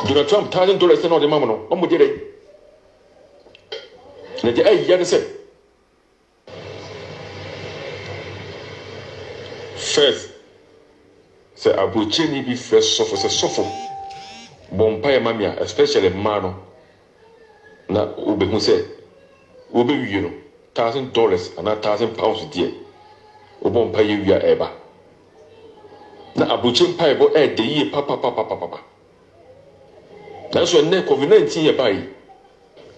Donald Trump $1,000 na o de mama no o mo de dey na de ay ya de say first say abuche ni bi first sofo bompa ya mamia especially ma no na obehu say obe wiye no $1,000 and £1,000 there obompa ye wia eba na abuche mpa ebo de yi papa that's when COVID-19 ye bai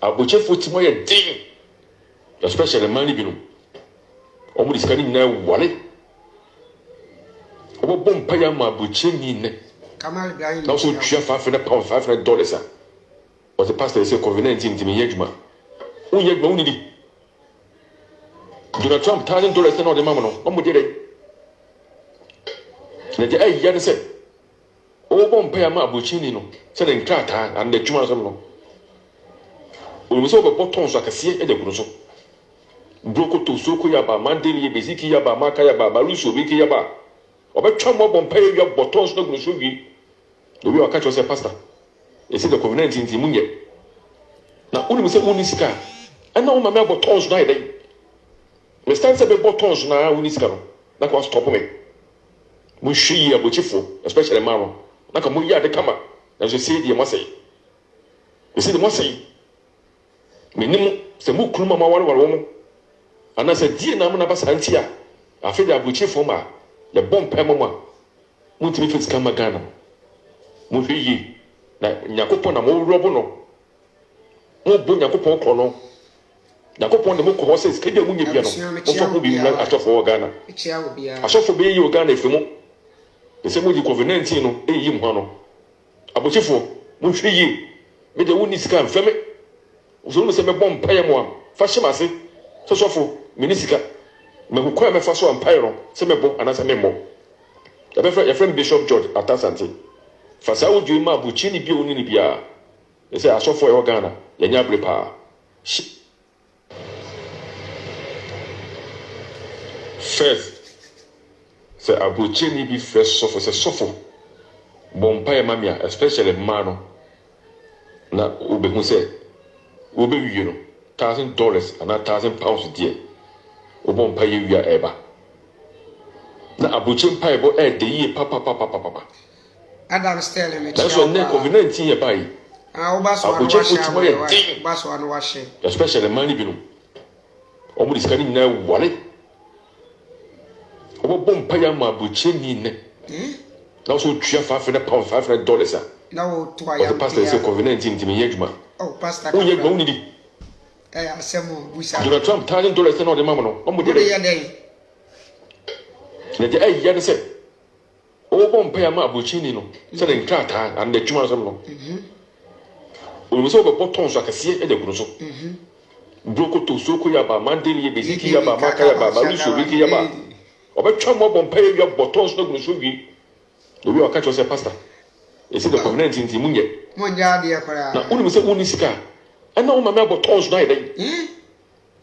abuche fotimo ye din especially man bi no omo diskani na wale obo bompa ya ma abuche ni ne Kamal Ibrahim na so tua $500 was the pastor say COVID-19 timi yeduma unye gba unidi Donald Trump $1,000 na o de mama no omo de dey na de ay ya de say o bompa ya ma abuche ni no say den krata and the juma so no o so be botton so akase e de guru so broko to soko ya ba mandeli ye beziki ya ba maka ya ba baluso biki ya ba obetwa mo bompa ya botton so guru so wi obi o ka cho say pastor e say the COVID-19 ti munye na uni se uni sika ana o mama botton so na e dey me stand say be botton so na uni sika no na ko stop me mo hwi ya bochifo especially maro na ka mo ya de kama na so say de mo say e say de mo say menim se mu kunu mama wale wo mo ana se die na mo na basa antia afi de abuchifo ma le bompa mama mo timi fit kama Ghana mo hwi na nyakopon na mo robo no mo bu nyakopon kro no nyakopon de mo ko hose skede mu nye bia no mo fo ko bi na atofo Ghana asofo be yi Ghana efemu ese mo di COVID-19 no eyi mu no abuchifo mo hwi yi me de woni sika mfeme uzo se me bompa ya mo am fa himase sosofo minisika me ko kwa me fa so ampaye no se me bo anasa me mo ya friend Bishop George Atasante fa sa wodwi ma abuchi ni bia oni ni bia ese asofo e Ghana ya nya brepa first say abuchi ni bi first sofo bompa ya mamia especially ma no na obehu say obe wiye no $1,000 and £1,000 there obompa ye wia eba na abuche mpa ebo de yi papa Adam Sterling me that's when COVID-19 ye bai obaso abuche fotimo ye din obaso anu washe especially man bi no omo diskani na wale obo bompa ya ma abuche ni ne na so tua $500 na wo to aya the pastor say COVID-19 timi yeduma oh pastor unye gba unidi asemo busa Donald Trump $1,000 na o de mama no omo de na de ay ya de say o bompa ya ma abuchi ni no say den krata and the juma so no o so be botton so akase e de guru so broko to soko ya ba mandeli ye beziki ya ba maka ya ba baluso biki ya ba obetwa mo bompa ya botton so guru so wi obi o ka cho say pastor e say the COVID-19 ti munye monja de yakora na uni se uni sika ana o mama botton so na e dey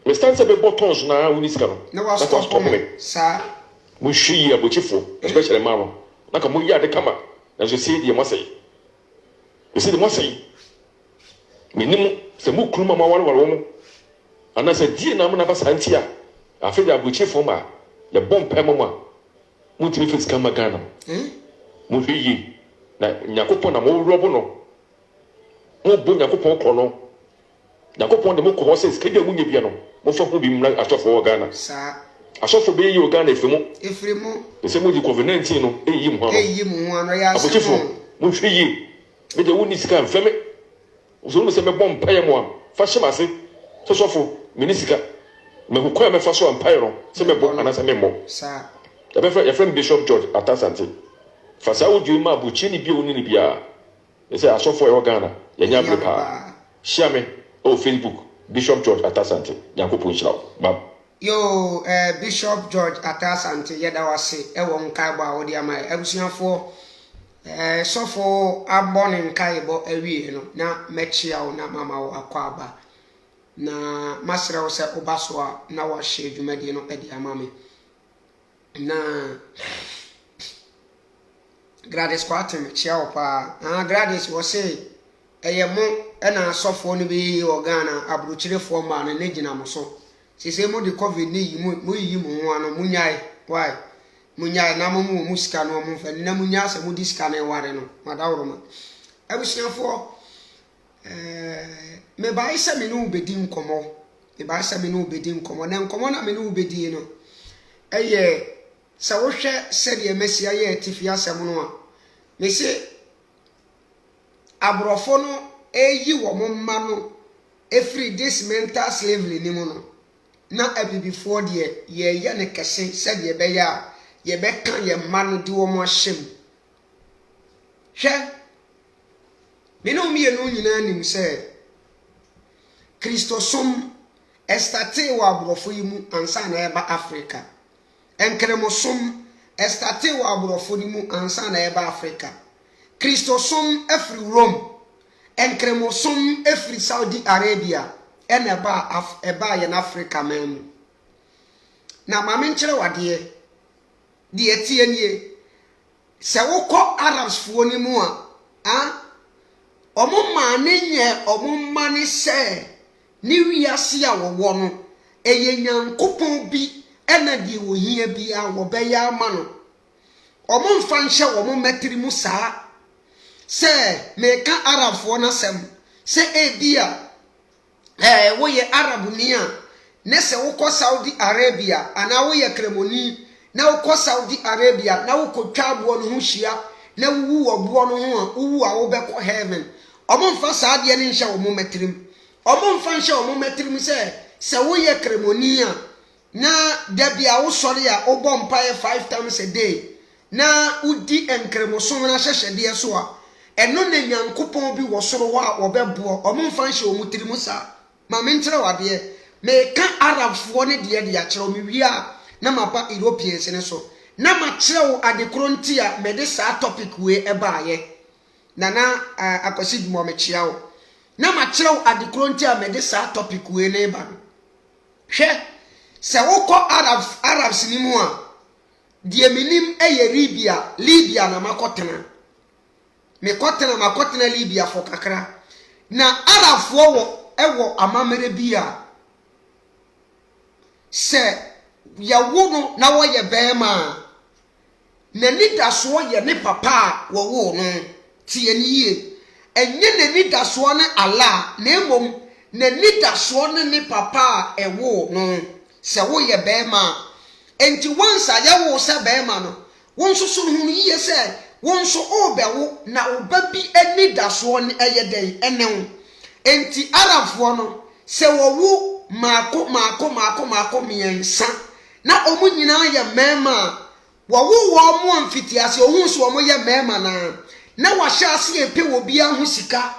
me stand say be botton so na uni sika no na was stop me sa mo hwi ya bochifo especially maro na ka mo ya de kama na so say de mo say e say de mo say menim se mu kunu mama wale wo mo ana se die na mo na basa antia afi de abuchifo ma le bompa mama mo timi fit kama Ghana mo hwi na nyakopon na mo robo no mo bu nyakopon kro no nyakopon de mo ko hose skede mu nye bia no mo fa ho bi mu na atofo Ghana sa asofo be yi Ghana efemu ese mo di COVID-19 no eyi mu ano ya abuchifo mo hwi yi me de woni sika mfeme uzo mo se me bompa ya mo am fa himase sosofo minisika me ko kwa me fa so ampaye no se me bo anasa me mo sa ya friend Bishop George Atasante fa sa wodwi ma abuchi ni bia oni ni bia ese asofo e Ghana ya nya brepa share me o Facebook Bishop George Atasante yakopon hira ba yo Bishop George Atasante yeda wase e wo nkai ba wo dia mai abusuafo sofo abone nkai bo awie no na mechia wo na mama wo akwaba na masra wo se obaso a na wo hye dwumadi no e dia mame na Gladys kwate mechia wo pa Gladys wo se mo na asofo no be Ghana abrochirefo ma na gina mo so sese mo de covid ni yi mo yi mo ho ano munyai why munyai na mo mu sika no mo fa na munya se mo di sika na ware no madawro ma abusiafo me ba isa me no bedi nkomo me ba isa me no bedi nkomo na nkomo na me no bedi no sa wo hwe se de mesia ye tifi asem no a me se abrofo no eyi wo mo mma no every this mental slavery ni mo no na abibifo de ye ne kese se de be ya ye be kan ye mma no de wo mo ahyem hwe me no mi enu nyina nim se Christosom estate wa abrofo yi mu ansa na eba Africa enkremosom estate wa abrofo ni mu ansa na eba Africa Christosom efri Rome enkremosom efri Saudi Arabia eba ye na Africa memu na mame nkyere wade de etie nie se wokọ Arabs fo ni mu a omo ma ne nye omo ma ne se ni wiase a wo no eye nyankopon bi ena di wo hia bi a wo be ya ama no omo mfa nhye wo mo matiri mu saa se meka Arabfo na sem se ebia wo ye Arab ni a ne se wo ko Saudi Arabia ana wo ye kremoni na wo ko Saudi Arabia na wo ko twabo no ho hia na wu wo bo no ho a wu a wo be ko heaven omo mfa saa de ne nhye wo mo matirim omo mfa nhye wo mo matirim se wo ye kremoni a na dabia wo sori a wo bom pae 5 times a day na udi enkremoso na hyehyede so a eno na nyankopon bi wo soro ho a wo bebo omo mfa nhye wo mutirim sa ma me nkyere wade me ka Arabfo ne de ya kyerɛ me wi a na mapa Europeans ne so na ma kyerɛ wo adekoro nti a me de saa topic we ebaaye na akwasi dimo me kyia wo na ma kyerɛ wo adekoro nti a me de saa topic we ne ba no hwɛ se wokɔ Arabs ni mu a die minim Libya na makotena me kotena makotena Libya fo kakra na Arabfo ewo amamere bi a se yawo no na wo ye bema na nidaso ye ne papa wo wo no tie ni ye enye ne nidaso ne ala na emom na nidaso ne papa ewo no se wo ye bema enti wonsa ye wo se bema no wonso so hu yiye se wonso obewo na obabi enidaso ne eyeden enewo enti Arabfo no se wo wu mako miensa na omu nyina ye mema wo mo amfitiase ohun so omo ye mema na wa hye ase epe wo bia hu sika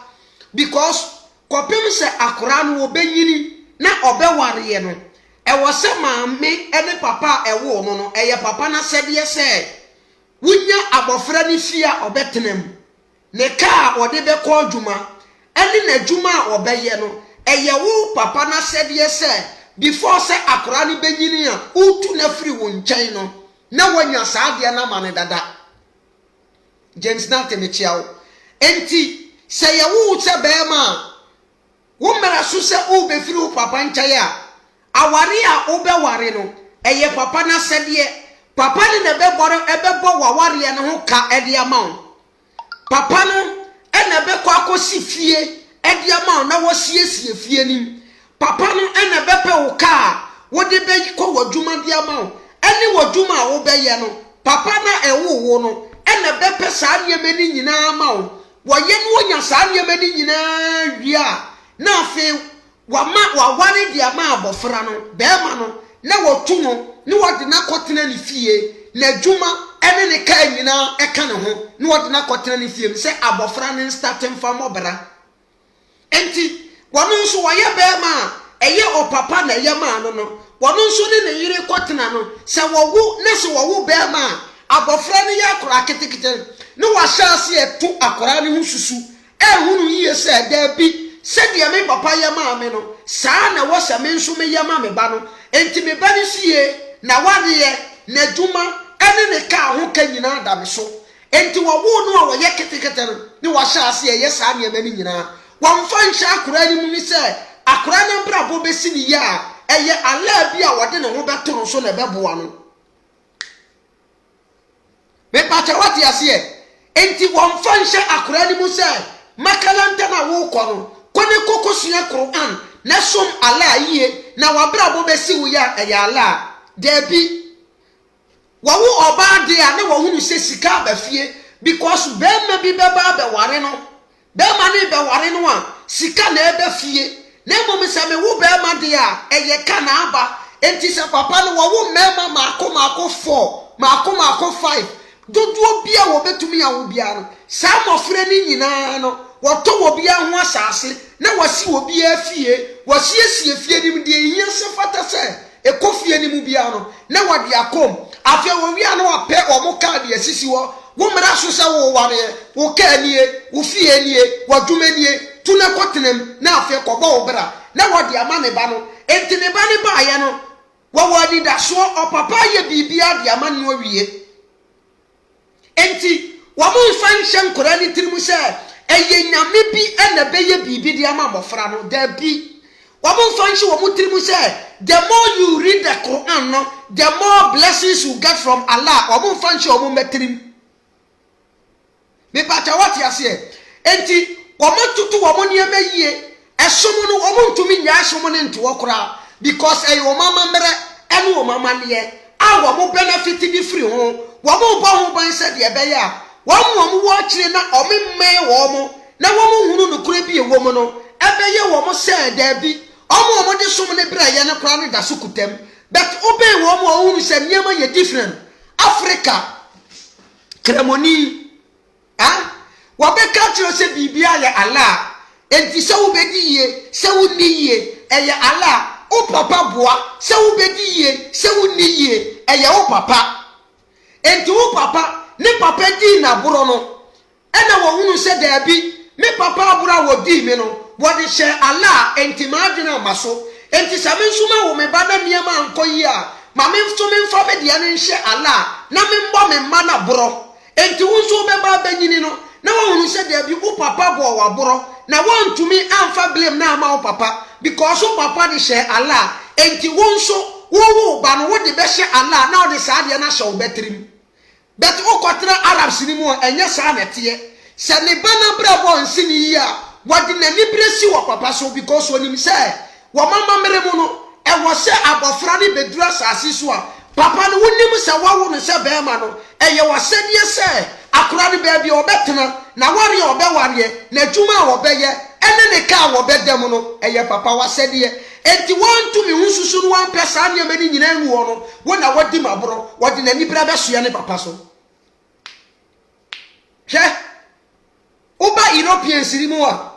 because kopem se akora no wo benyini na obeware ye no ewo se maame ene papa ewo no eye papa na sede se wunya abofra ni fia obetenem ne ka ode be ko adwuma ene na adwuma a obeye no eye wo papa na sede se before se akora ni benyini a utu na free wo nkyɛn no na wanya saade na mane dada James Nate me chiao enti se ye wo se be ma wo mera so se wo be free wo papa nkyɛn a aware a wo be ware no eye papa na sede papa ni na be boro ebebo waware ne ho ka ede ama papa no ena be kwa akosi fie ede ama na wo siesie fie ni papa no ena be pe wo ka wo de be ko wadwuma de ama ene wadwuma wo be ye no papa na ewo wo no ena be pe saa nieme ni nyina ama wo ye no wonya saa nieme ni nyina wi a na afi wa ware de ama abofra no be ma no na wotu no ni wode na kotena ni fie na adwuma ene ne ka nyina eka ne ho ni wode na kotena ni fie se abofra ne starting from obra enti wono nso waye be ma eye o papa na ye ma no wono nso ne yire kotena no se wowu ne se wowu be ma abofra ne ya akora ketekete ne wa hyase etu akora ne hususu ehunu yiye se da bi se de me papa ye ma me no saa na wo se me nso me ye ma me ba no enti me ba ni sie na wade ye na dwuma ene ne ka ho ka nyina da me so enti wo no a wo ye ketekete no ni wo hya ase ye saa ne mani nyina wo mfa nhya akora ni mu ni se akora ne brabo besi ni ya eye ala bi a wode ne ho beto so na beboa no me pacha wati ase enti wo mfa nhya akora ni mu se makalanta na wo kɔ no kone kokosua Quran na som ala yie na wabrabo besi wo ya eye ala debi wawo oba de a na wo hunu se sika ba fie because be ma bi beba be ware no be ma ne be ware no a sika na ebe fie na mom se me wo be ma de a eye ka na aba enti se papa no wo mema maako 4 maako 5 dodo bia wo betumi ya wo bia no sa mofre ni nyina no wo to wo bia ho asase na wasi wo bia fie wasi esie fie nim de hia se fata se ekofie ni mu bia no na wade akom afia wo wia no apɛ omo card asisi wo mra so se wo ware wo ka nie wo fie nie wo dwuma nie tu na kotenem na afia kɔbɔ wo bra na wade ama ne ba no enti ne ba ne ba ye no wo wadi da so opapa ye bibia de ama no awie enti wo mo fan hye nkora ni tirimu se eye nyame bi ena be ye bibi de ama mofra no da bi wo mo fan hye wo mo tirimu se the more you read the Quran no the more blessings you get from Allah wo mo fan hye wo mo metrim me pata what ya se enti wo mo tutu wo mo niam yie esom no wo mo ntumi nya esom ne nto okra because e wo mama mere ene wo mama ne a wo mo benefit bi free ho wo mo bo ho ban se de be ya wo mo wo kire na o memme wo mo na wo mo hunu no kura bi e wo mo no ebe ye wo mo se da bi o mo de som ne bra ye ne kura no da sukutem but obey wo mo hunu se nyama ye different Africa kremoni wo be ka kire se bibia ya Allah enti se wo bedi ye se wo ni ye eye Allah o papa boa se wo bedi ye se wo ni ye eye o papa enti wo papa ne papa di na boro no ena wo hunu se da bi me papa abura wo di me no wo de she Allah enti ma adwena maso enti sa me nsuma wo me bada miema ankoyi a ma me nso me mfa me de ne nhye Allah na me mbo me ma na boro enti wo nso be ba banyini no na wo hunu se da bi wo papa bo wa boro na wo ntumi amfa blame na ama wo papa because wo papa de she Allah enti wo nso wo ba no wo de be she Allah na wo de sa de na she wo betrim but okotra Arabs ni mu enye sa na tie se ne bana brabo nsini ya wadi na libresi wo papa so because onim say wo mama mere mu no e wo se abofra ni bedura sase so a papa no wonim se wo no se be ma no eye wo se die se akura ni be bi obetena na wari obeware na dwuma wo be ye ene ne ka wo be dem no eye papa wa se die enti won to mi hususu no wan pesa ne mani nyina hu wo no wo na wadi mabro wadi na ni bra be so ya ne papa so che uba Europeans ni mu a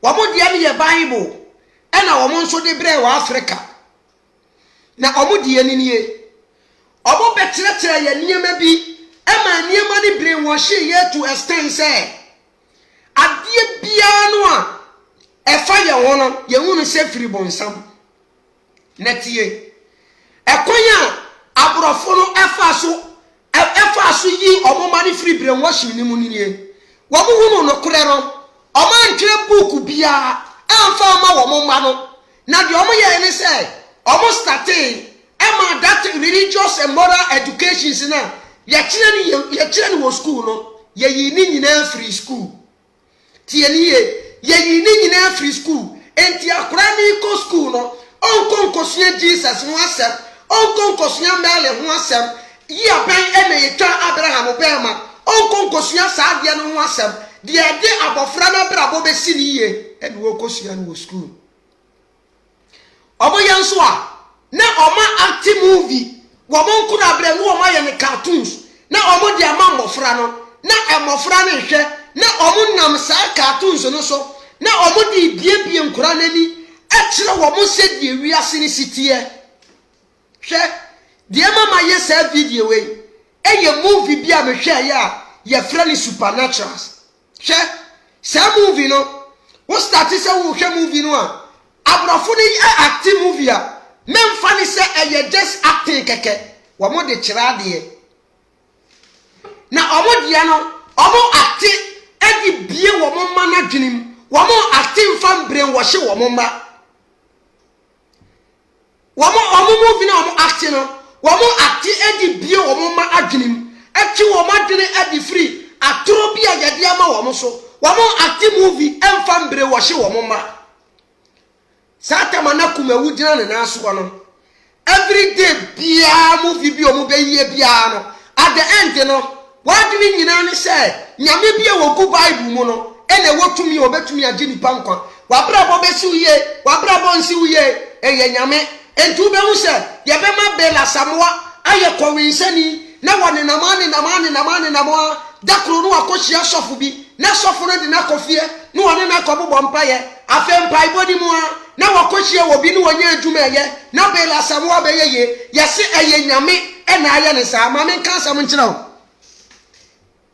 wo mo dia ne ye Bible ena wo mo nso de bre wa Africa na wo mo dia ni nie wo mo betere ye niema bi ema niema ni bre wo hye ye to extend say adie bia no a efa ye wono ye hunu se firi bonsam natie ekonya abrofo no efa so yi omoma ni firi bre wo hye ni mu nie wo mo hunu no kure no oma ntwe book bia amfa ma wo mo ma no na de omo ye ni say omo starting ema that religious and moral education na ye kire ni wo school no ye yi ni nyina free school tie ni ye yi ni nyina free school enti akora ni ko school no onko sua Jesus ho asem onko sua Mary ho asem yi aban ene ye twa Abraham obema onko sua saade no ho asem de de abofra na brabo be si ni ye ene wo ko sua no school omo yanso a na oma active movie wo mo nkura bre no oma ye ne cartoons na omo de ama mofra no na emofra ne hwe na omo nam sa cartoons no so na omo de biebie nkura nani e kire wo mo se de wiase ni sitie hwe de mama ye sa video we eye movie bia me hwe ya ye frani supernaturals hwe sa movie no wo start se wo hwe movie no a abrofo ni active movie a memfa ni se eye just acting keke wo mo de kire ade na omo dia no omo ate edi bie wo mo ma na dwenem wo mo ate mfam brain wo hye wo mo ma omo movie na omo ate no wo mo ate edi bie wo mo ma adwenem ati wo ma dwene edi free atoro bia yade ama wo mo so wo mo ate movie emfam brain wo hye wo mo ma satama na kumawu gina ne na so no every day bia movie bi omo be yie bia no at the end no wadwene nyina ne say nyame bia wo ku bible mu no ene wotumi obetumi agi nipa nkwa wabra bo besi uye wabra bo nsi uye eye nyame entu be hu say ye be ma bela samoa aye kowensani na wone namane dakro no akohia sofu bi na sofu no de na kofie no wone na kobobọ mpaye afempai bodi mu a na wakohia wo bi no wonya adwuma ye na bela samoa be ye yesi eye nyame ena aye ne sa ma men kan sam nkyira wo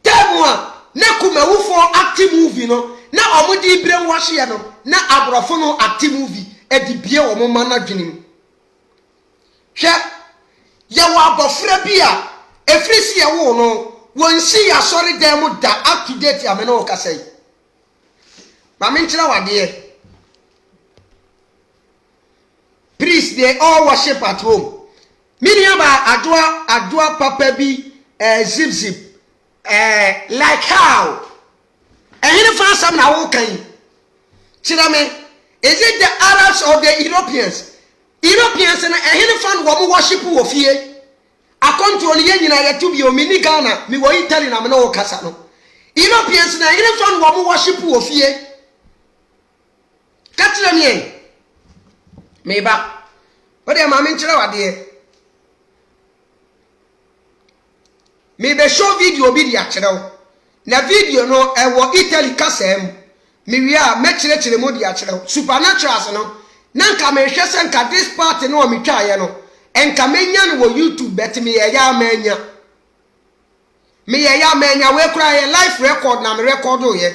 temwa na kumawufo active movie no na omudi brain wash ye no na abrofo no active movie edi bie wo mo ma na dwenem hwe ye wa bofra bia efrisi ye wo no wonsi ya sorry dem da up to date ya me no kasai ma me nkyira wade priest they all worship at home miniaba adwa papa bi zip like how any fan na wo kan kyira me is it the Arabs or the Europeans na any fan wo worship wo fie akonto ne nyina yetu bi o mini Ghana mi wo Italy na me no kasa no Europeans na any fan wo worship wo fie kakyira me meba ode ma me nkyira wade me be show video bi dia kyerɛw na video no ewo Italy kasem me wi a me kyerɛkyerɛ mo dia kyerɛw supernaturals no na nka me hwɛ sɛ nka this part no me twaye no enka menya no wo YouTube bet me ye ya manya we kura ye live record na me record o ye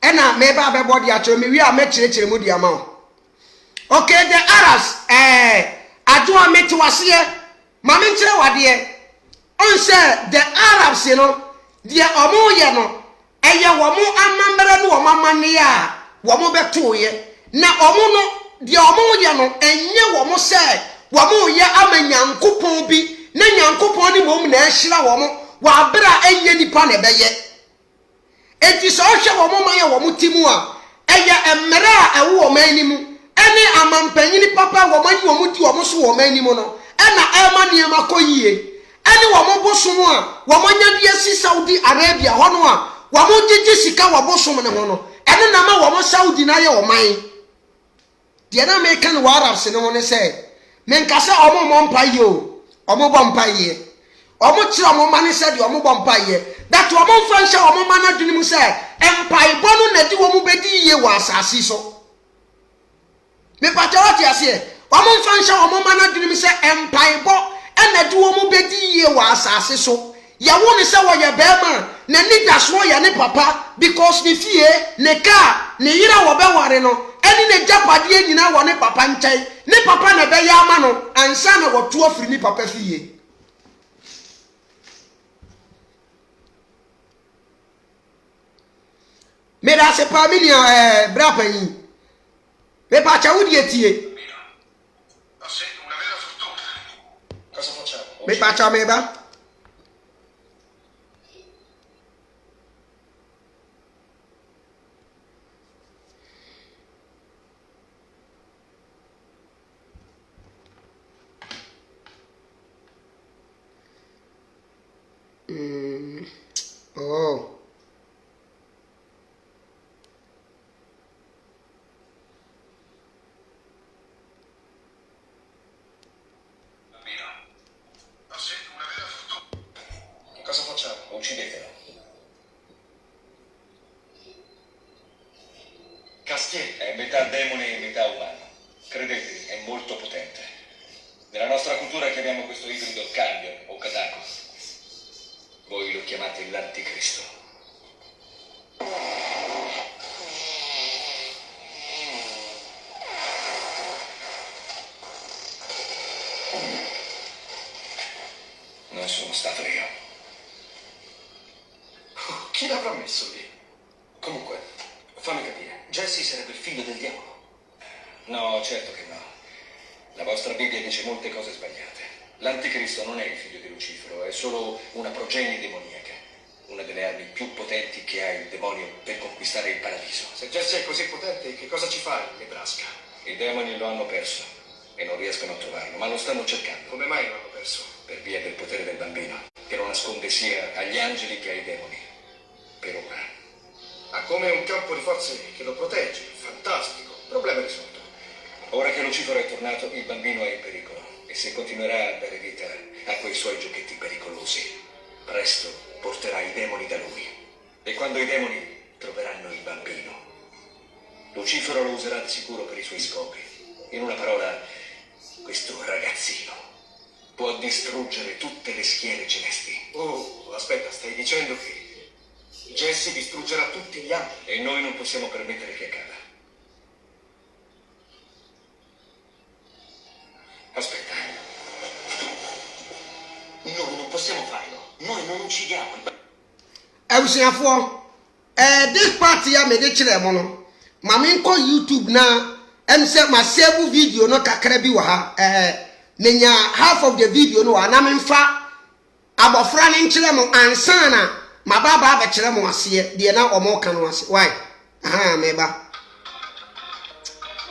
ena me ba be body kyerɛw me wi a me kyerɛkyerɛ mo dia ma o okay the Arabs adwo me to wase ma me nkyerɛ wade on say the Arabs you know dia omo ye no eye wo mo amambere no wo mamane a wo mo beto ye na omo no dia omo ye no enye wo mo say wo mo ye amanyankopon bi na nyankopon ni mom na ehira wo mo wa bra enye nipa na beye enti so hwe wo mo man ye wo mo timu a eye emmere a ewo wo man ni mu ene amampanyini papa wo man yi wo mo ti wo mo so wo man ni mu no ena ema ne ma koyie ani wo mo bosom a wo mo nya de asi Saudi Arabia hono a wo mo gigi sika wo bosom ne ho no ene na ma wo mo Saudi na ye wo man de na me kan wa Arabs ne ho ne se men ka se omo mo mpaye o omo bo mpaye omo kire omo ma ne se de omo bo mpaye that omo mfa nhyɛ omo ma na dwene mu se empaye bo no na di wo mo bedi ye wo asase so me pata wati ase omo mfa nhyɛ omo ma na dwene mu se empaye bo ena di wo mu bedi ye wa asase so ya wo ne se wo ye bema na nida so ya ne papa because ne fie ne ka ne yira wo be ware no eni ne japade nyina wo ne papa nkyai ne papa na be ya ama no ansa na wo to afiri ne papa fie me da se pa mini bra pani me pa cha wudi etie cosa facciamo? Me faccia me ba? Oh. Cosa facciamo? Uccidetelo. Castiel è metà demone e metà umano. Credetemi, è molto potente. Nella nostra cultura chiamiamo questo ibrido Cambio o Katako. Voi lo chiamate l'anticristo. Non sono stato io. Comunque, fammi capire, Jesse sarebbe il figlio del diavolo? No, certo che no. La vostra Bibbia dice molte cose sbagliate. L'anticristo non è il figlio di Lucifero, è solo una progenie demoniaca. Una delle armi più potenti che ha il demonio per conquistare il paradiso. Se Jesse è così potente, che cosa ci fa in Nebraska? I demoni lo hanno perso e non riescono a trovarlo, ma lo stanno cercando. Come mai lo hanno perso? Per via del potere del bambino, che lo nasconde sia agli angeli che ai demoni. Per ora. Ha come un campo di forze che lo protegge. Fantastico. Problema risolto. Ora che Lucifero è tornato, il bambino è in pericolo. E se continuerà a dare vita a quei suoi giochetti pericolosi, presto porterà i demoni da lui. E quando i demoni troveranno il bambino, Lucifero lo userà di sicuro per i suoi scopi. In una parola, questo ragazzino può distruggere tutte le schiere celesti. Oh, aspetta, stai dicendo che Jesse distruggerà tutti gli altri? E noi non possiamo permettere che accada. Aspetta. Noi non possiamo farlo. Noi non uccidiamo il Ebusiafo this party ya me de kire mo no ma me nko YouTube na em se ma save video no kakra bi wa ha nenya half of the video no ana me mfa abofra ne nkire mo ansa na ma baba ba kire mo ase de na omo ka no ase why aha me ba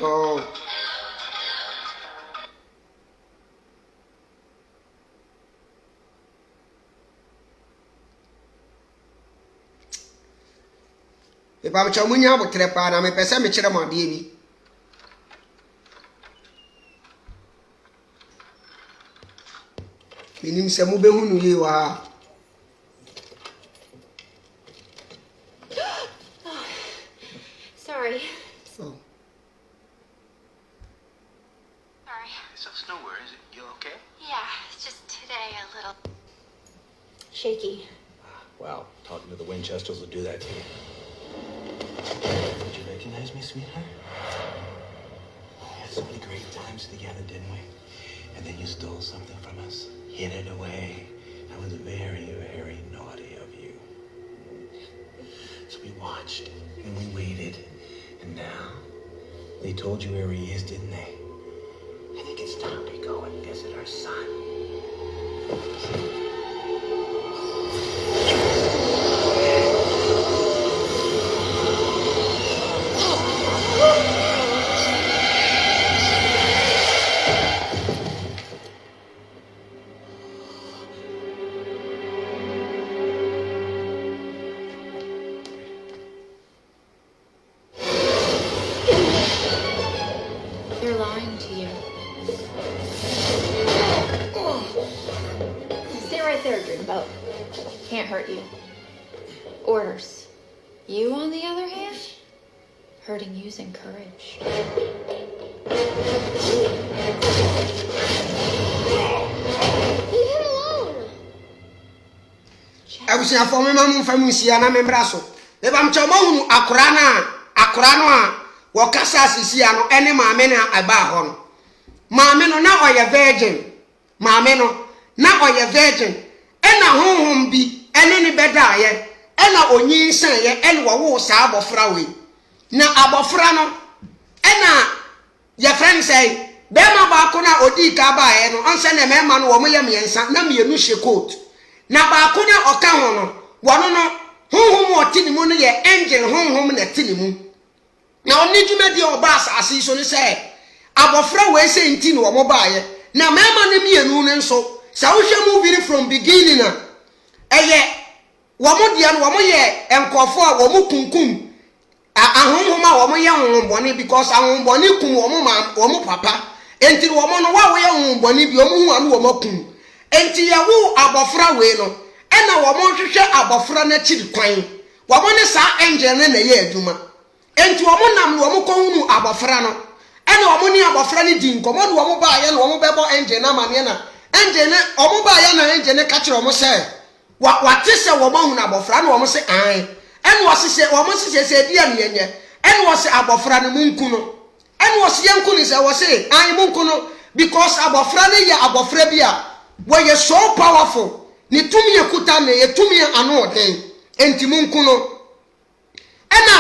oh e ba cha munya bo trepa na me pese me kire mo ade bi minim se mu be hunu yi wa Sorry. oh Sorry. So Snower, is it you okay? Yeah, it's just today a little shaky. Well, talking to the Winchesters will do that to you. Did you recognize me, sweetheart? We had so many great times together, didn't we? And then you stole something from us, hid it away. That was very, very naughty of you. So we watched and we waited, and now they told you where he is, didn't they? I think it's time to go and visit our son. They're lying to you. Stay right there, Dreamboat. Can't hurt you. Orders. You, on the other hand, hurting you's encouraged. Leave him alone. ebusiafo me ma mu fa mu sia na me braso e ba mcha mo hunu akora no a wo kasa asisia no ene maame na aba ho no maame no na oye virgin maame no na oye virgin ena honhom bi ene ne bedaaye ena onyinsan ye ene wo sa abofra we na abofra no ena ye friend say be ma ba ko na odi ka baaye no onse na me ma no wo mo ye miensa na mienu hye coat na ba ko na oka ho no wono no honhom otini mu no ye angel honhom na tini mu na oni dwumadi oba asase so ni say abofra we say nti no wo baaye na mema ne mienu ne nso sa wo hwe movie from beginning na eye wo mo dia no wo mo ye enkofo a wo mo kunkum ahonhom a wo mo ye honhombone because ahonhombone kum wo mo papa enti wo mo no wa wo ye honhombone bi wo mo hu anu wo mo kum enti ye wo abofra we no ena wo mo hwehwe abofra na chiri kwan wo mo ne sa angel na ye aduma enti wo mo nam wo mo ko hunu abofra no ena wo mo ni abofra ni din komo no wo mo ba ye no wo mo bebo angel na mane na angel ne wo mo ba ye na angel ne ka kire wo mo se wa tese wo mo hunu abofra na wo mo se an ena wo se wo mo se dia nyenye ena wo se abofra no munku no ena wo se yanku ni se wo se an munku no because abofra ne ya abofra bi a wo ye so powerful ni tumi ekuta ne ye tumi anu oden enti munku no ena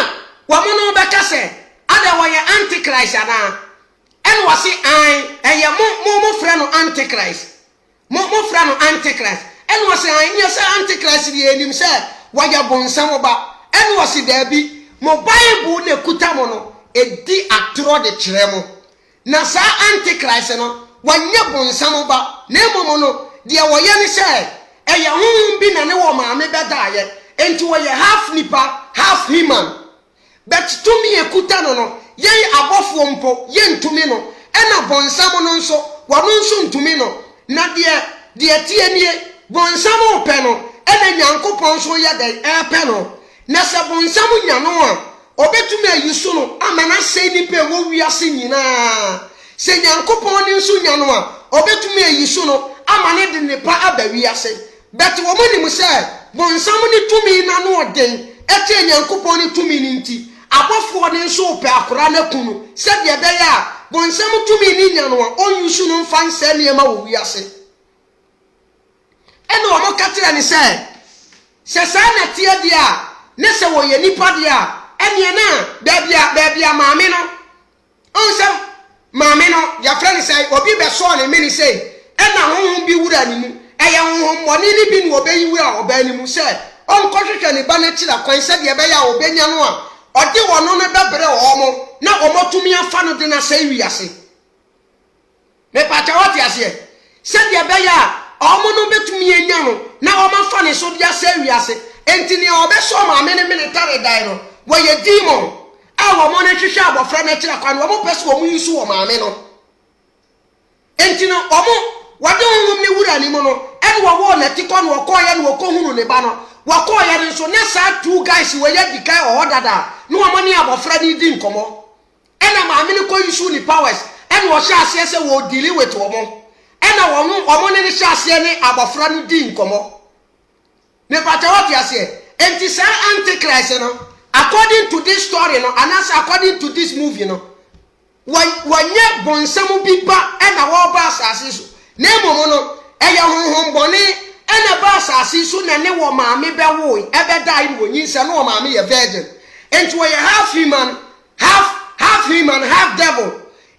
antichrist ana and was it I mo friend no antichrist mo friend no antichrist and was I yes antichrist the enim say waya bonsam ba and was it there be mo bible na kuta mo no edi atro de kire mo na sa antichrist no wanya bonsam ba na emomo no de woye ni say eye honhom bi na ne wo maame bedaaye enti wo ye half nipa half human but to me ekuta no yen abofo mpo yen ntumi no ena bonsam no nso wono nso ntumi no na de tie nie bonsam ope no ena nyankopon so ye den epe no na se bonsam nya no a obetumi ayiso no amana sei nipa wo wiase nyina se nyankopon ni nso nya no a obetumi ayiso no amane de nipa aba wiase but wo mani mu say bonsam ni tumi na no den ete nyankopon ni tumi ni nti abofo ni nso pe akora na kunu se de be ya bonsam tumi ni nya no a onyusu no mfa nse ne ma wo wiase eno mo katira ni say se sa na tie dia ne se wo ye nipa dia ene na bebia maame no onse maame no ya friend say obi be so ne mini say ena honhom bi wura ni mu eye honhom woni ni bi no obeyi wura oba ni mu say on kohwehwe ni ba na kira kwan se de be ya obenya no a ode wono no bebere omo na omotumi afa no de na say wiase me pata wati ase se de be ya omo no betumi enya no na omafa ne so dia say wiase enti ni obeso maame ne military dai no wo ye demon a wo mo na hwehwe abofra na kira kwan wo mo pese wo mu yisu wo maame no enti no omo wade honhom ne wura ni mo no en wo na tikọ no wo koye no wo kohunu ne ba no wo koye ne so ne sa two guys wo ye dikai o dada no wo mani abofra ni di nkomo ena maame ne ko yisu ni powers en wo sha ase se wo deal with wo mo ena wo mo ne sha ase ne abofra ni di nkomo ne pata what ase enti sa antichrist no according to this story no and as according to this movie no wanye bonsamu biba ena wo ba asase so na emomo no eye honhom bone ena ba asase so na ne wo maame be wo ebe dai wo nyinsa no wo maame ye virgin enti wo ye half human half devil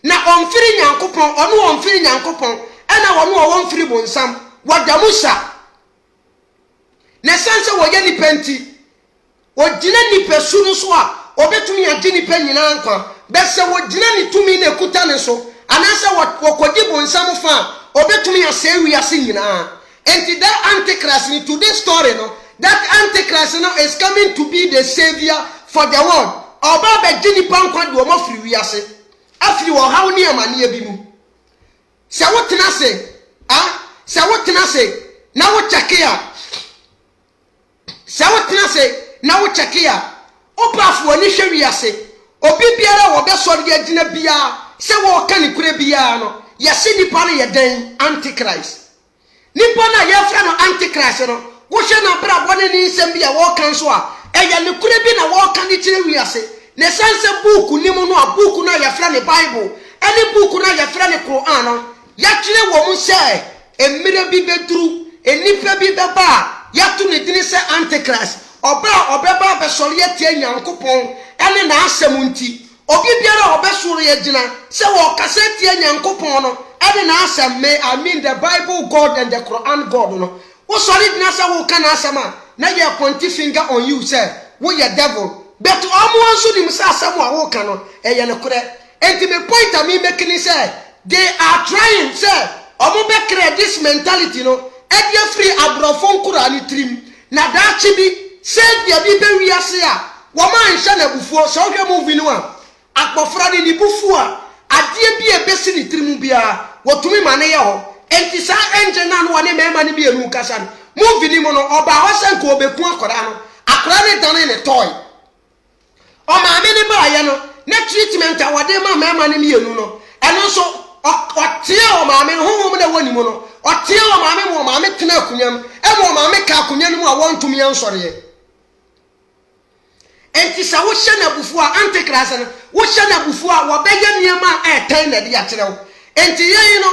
na onfiri nyankopon ono onfiri nyankopon ena wo no wo onfiri bonsam wadamusa na sense wo ye ni penti o gina ni pesunu so a obetumi age ni pa nyina nkwa bese wo gina ni tumi na ekuta ne so anase wo kodi bonsam fa obetumi ase wiase nyina enti that antichrist in today's story no that antichrist no is coming to be the savior for the world oba be gini pa nkwa de o mo firi wiase afiri wo hawo ni amane bi mu se wo tena se na wo chakia se wo tena se na wo chakia opafo oni hwe wiase obi biara wo be so de agina bia se wo ka ni kure bia no yesi nipa no ye den antichrist nipa na ye fra no antichrist no wo hwe na bra bone ni nsem bia wo kan so a eya ni kure bi na wo ka ni kire wiase ne sense book ni mu no a book na ye fra ne bible any book na ye fra ne Quran no ya kire wo mu se emire bi beduru enipa bi beba ya tu ne dini se antichrist obeba be sori etie nyankopon ene na asem nti obi biara obesoro ye gina se wo kase tie nyankopon no ene na asem me I mean the Bible God and the Quran God no wo sori gina se wo kana asema na ye pointy finger on you say wo ye devil but omo anso dim se asem a wo kana eye ne kure enti me point am making say they are trying say omo be create this mentality no e dey free abrofon Quran trim na da chibi said ya bi be wiase a wo man hye na bufuo so hwe movie no a akpofra ni bufuo a ade bi e besi ni tirimu bia wotumi mane ye ho enti sa engine na no wone mema ni bi enu kasa no movie ni mo no oba hosen ko obeku akora no akora ni dan ni toy o ma me ni ba ye no na treatment a wode ma mema ni bi enu no eno so otie o ma me honhom na woni mo no otie o ma me mo ma me tena akunyam e mo ma me ka akunyam mu a wontumi ansore ye enti sa wo hye na bufu a antichrist no wo hye na bufu a wo beye niema a etan na dia kyerɛw enti yen no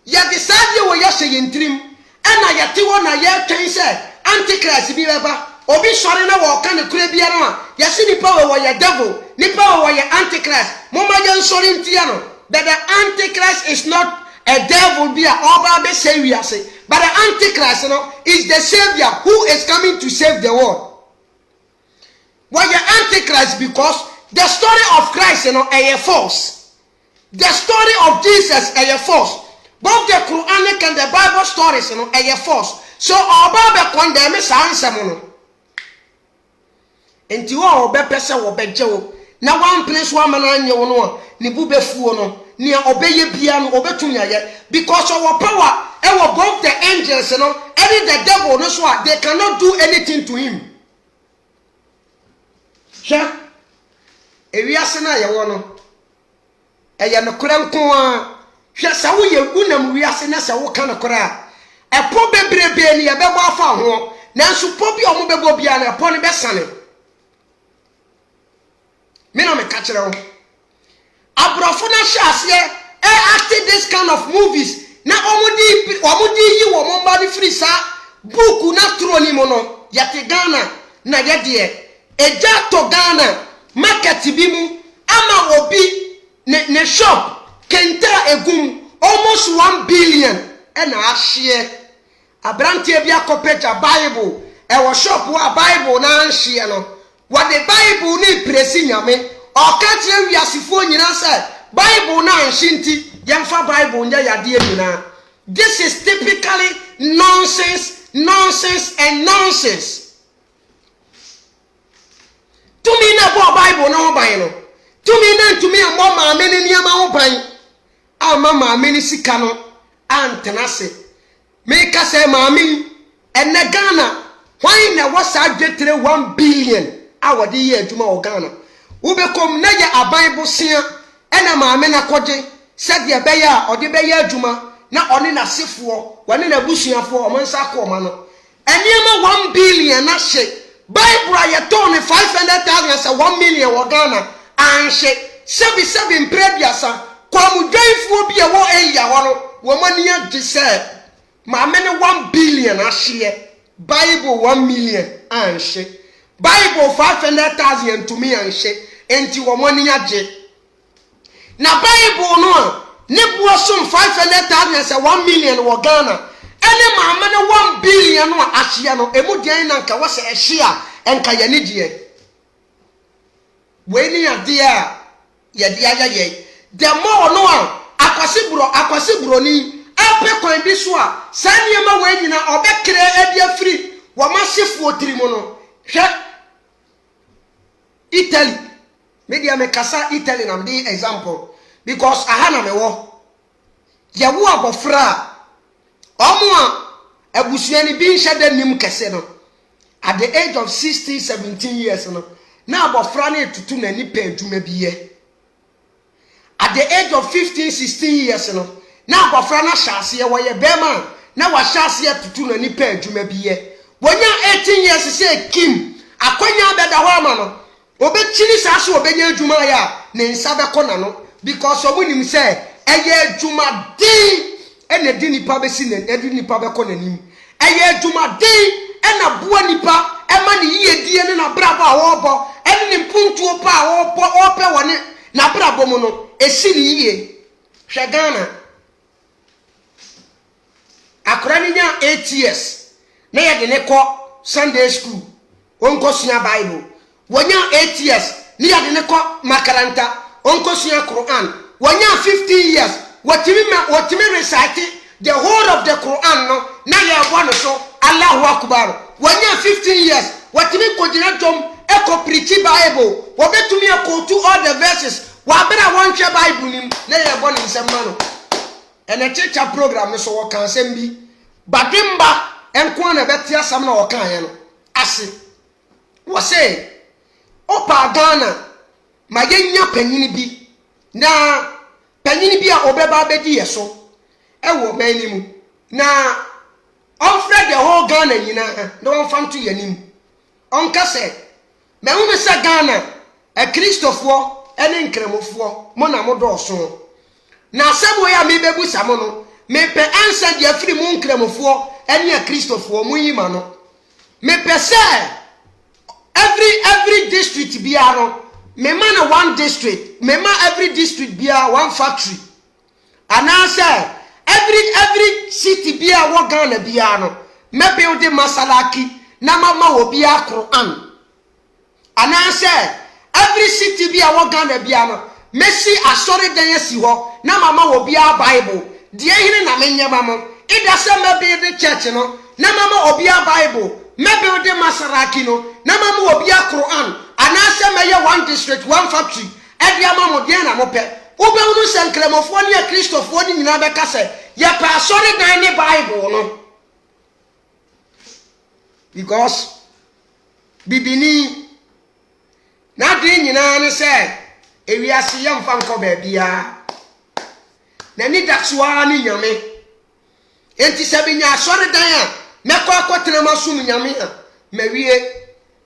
ya decide wo ya hye yentrim ɛna ya te wo na ya twen sɛ antichrist bi bɛba obi sori na wo ka ne kure bia no a yesi nipa we wo ye devil nipa we wo ye antichrist mama ye sori ntia no but the antichrist is not a devil bia oba be say we ase but the antichrist no is the savior who is coming to save the world. Why the antichrist? Because the story of Christ a false, the story of Jesus a false. Both the Quranic and the Bible stories a false. So oba be condemn sansem no enti wo be pese wo be jewo na one place one man anye wo no ni bu be fuo no ni obeye bia no obetumi aye because our power e wo both the angels and the devil no so they cannot do anything to him. Sha ewiase na ye wo no eye no kora nko a hwe sa wo ye unam wiase na sa wo ka no kora a epo bebrebe ni ye bebo afa ho nanso po bi omo bebo bia na epo ne besane me no me ka kire wo abrofo na hye acting this kind of movies na omudi yi wo mo ba ni free sa book na tro ni mo no yate Ghana na ye de eja to Ghana market bi mu ama obi ne shop kenta egum almost 1 billion and a share abrantie bi akopeja Bible e wo shop wa Bible na nhye no what the Bible ni presi nyame o ka kire wiasifo nyina say Bible na nshinti yemfa Bible nya yade nyina. This is typically nonsense and nonsense. To me na bo Bible na ho ban no to me na ntumi ambo ma me ni niam ho ban ama ma me ni sika no antenase me ka say ma me enne Ghana why na wasa adwetre 1 billion awode ye adwuma o Ghana wo be kom na ye aban bosia ena ma me na koje said ye be ya ode be ya adwuma na one na sefo wane na busuafo o mansa akoma no eniema 1 billion na hye Bible ayeton 500,000 say 1 million wo Ghana anhye sebi mprebiasa kwa mudwefo bi e wo eya ho no wo mani adi say ma me ne 1 billion ahye Bible 1 million anhye Bible 500,000 to me anhye enti wo mani age na Bible no ne buosom 500,000 say 1 million wo Ghana ene ma me ne 1 billion no ahye no emudian na nka wo se ehye a enka ye ne die we ni ade a ye de ayaye the more no akwasiburo ni ape kwan bi so a saniema we nyina obekre ebia free wo masefo otirimo no hwe Italy media me kasa Italy na me example because ahana me wo ye wo abofra omo a abusuani bi nhede nim kese no at the age of 16 17 years no na abofra na etutu na ni pa adwuma biye at the age of 15 16 years no na abofra na hyase wo ye bema na wa hyase tutu na ni pa adwuma biye wonya 18 years say Kim akonya beda ho ama no obechiri saso obenya adwuma ya ne nsa bekona no because omunim say eye adwuma din ene di nipa besi ne edi nipa bekona nim eye adwuma din ena boa nipa ema ne yie ne na brabo a wo bo ene ne mpuntuo pa a wo bo ope woni na brabo mu no esi ne yie hwe Ghana akora ni nya 8 years na ye de ne ko Sunday school onko sua Bible wonya 8 years ni ye de ne ko makaranta onko sua Quran wonya 15 years watimi recite the whole of the Quran no na ye bo no so Allahu Akbar wonya 15 years watimi kojina dom eko preach Bible wobetumi akotu all the verses wabera wonhwe Bible nim na ye bo ni nsema no ene teacher program no so wo kan sem bi badimba enko na beti asam na wo kan ye no ase wo say opa Ghana ma yenya panyini bi na panyini bi a obeba bedi yeso ewo manimu na onfred the whole Ghana nyina na won fam to yanim onka se me hu se Ghana e Christofo ene nkremofo mo na mo do so na sebo ya me bebu samo no me pe ansa de afiri mu nkremofo ene Christofo mu yima no me pe se every district biara me man one district me man every district biara one factory anasa every city biara wo Ghana biara no me build masalaki na mama wo biara Quran anasa every city biara wo Ghana biara no Messi asori dan si ho na mama wo biara Bible die hine na menyama mo ida se me build church no na mama wo biara Bible me build masalaki no na mama wo biara Quran anasa me ye one district one factory every mama mo die na mo pe Ubewunu senklemofo ni Kristofo ni nyina beka se ye pa sorry dan ni Bible no because bibini na de nyina ni se ewiase ye mfa nko ba bia na ni datsoa ni nyame enti se binya sorry dan a mekọ akotena masum nyame a mawie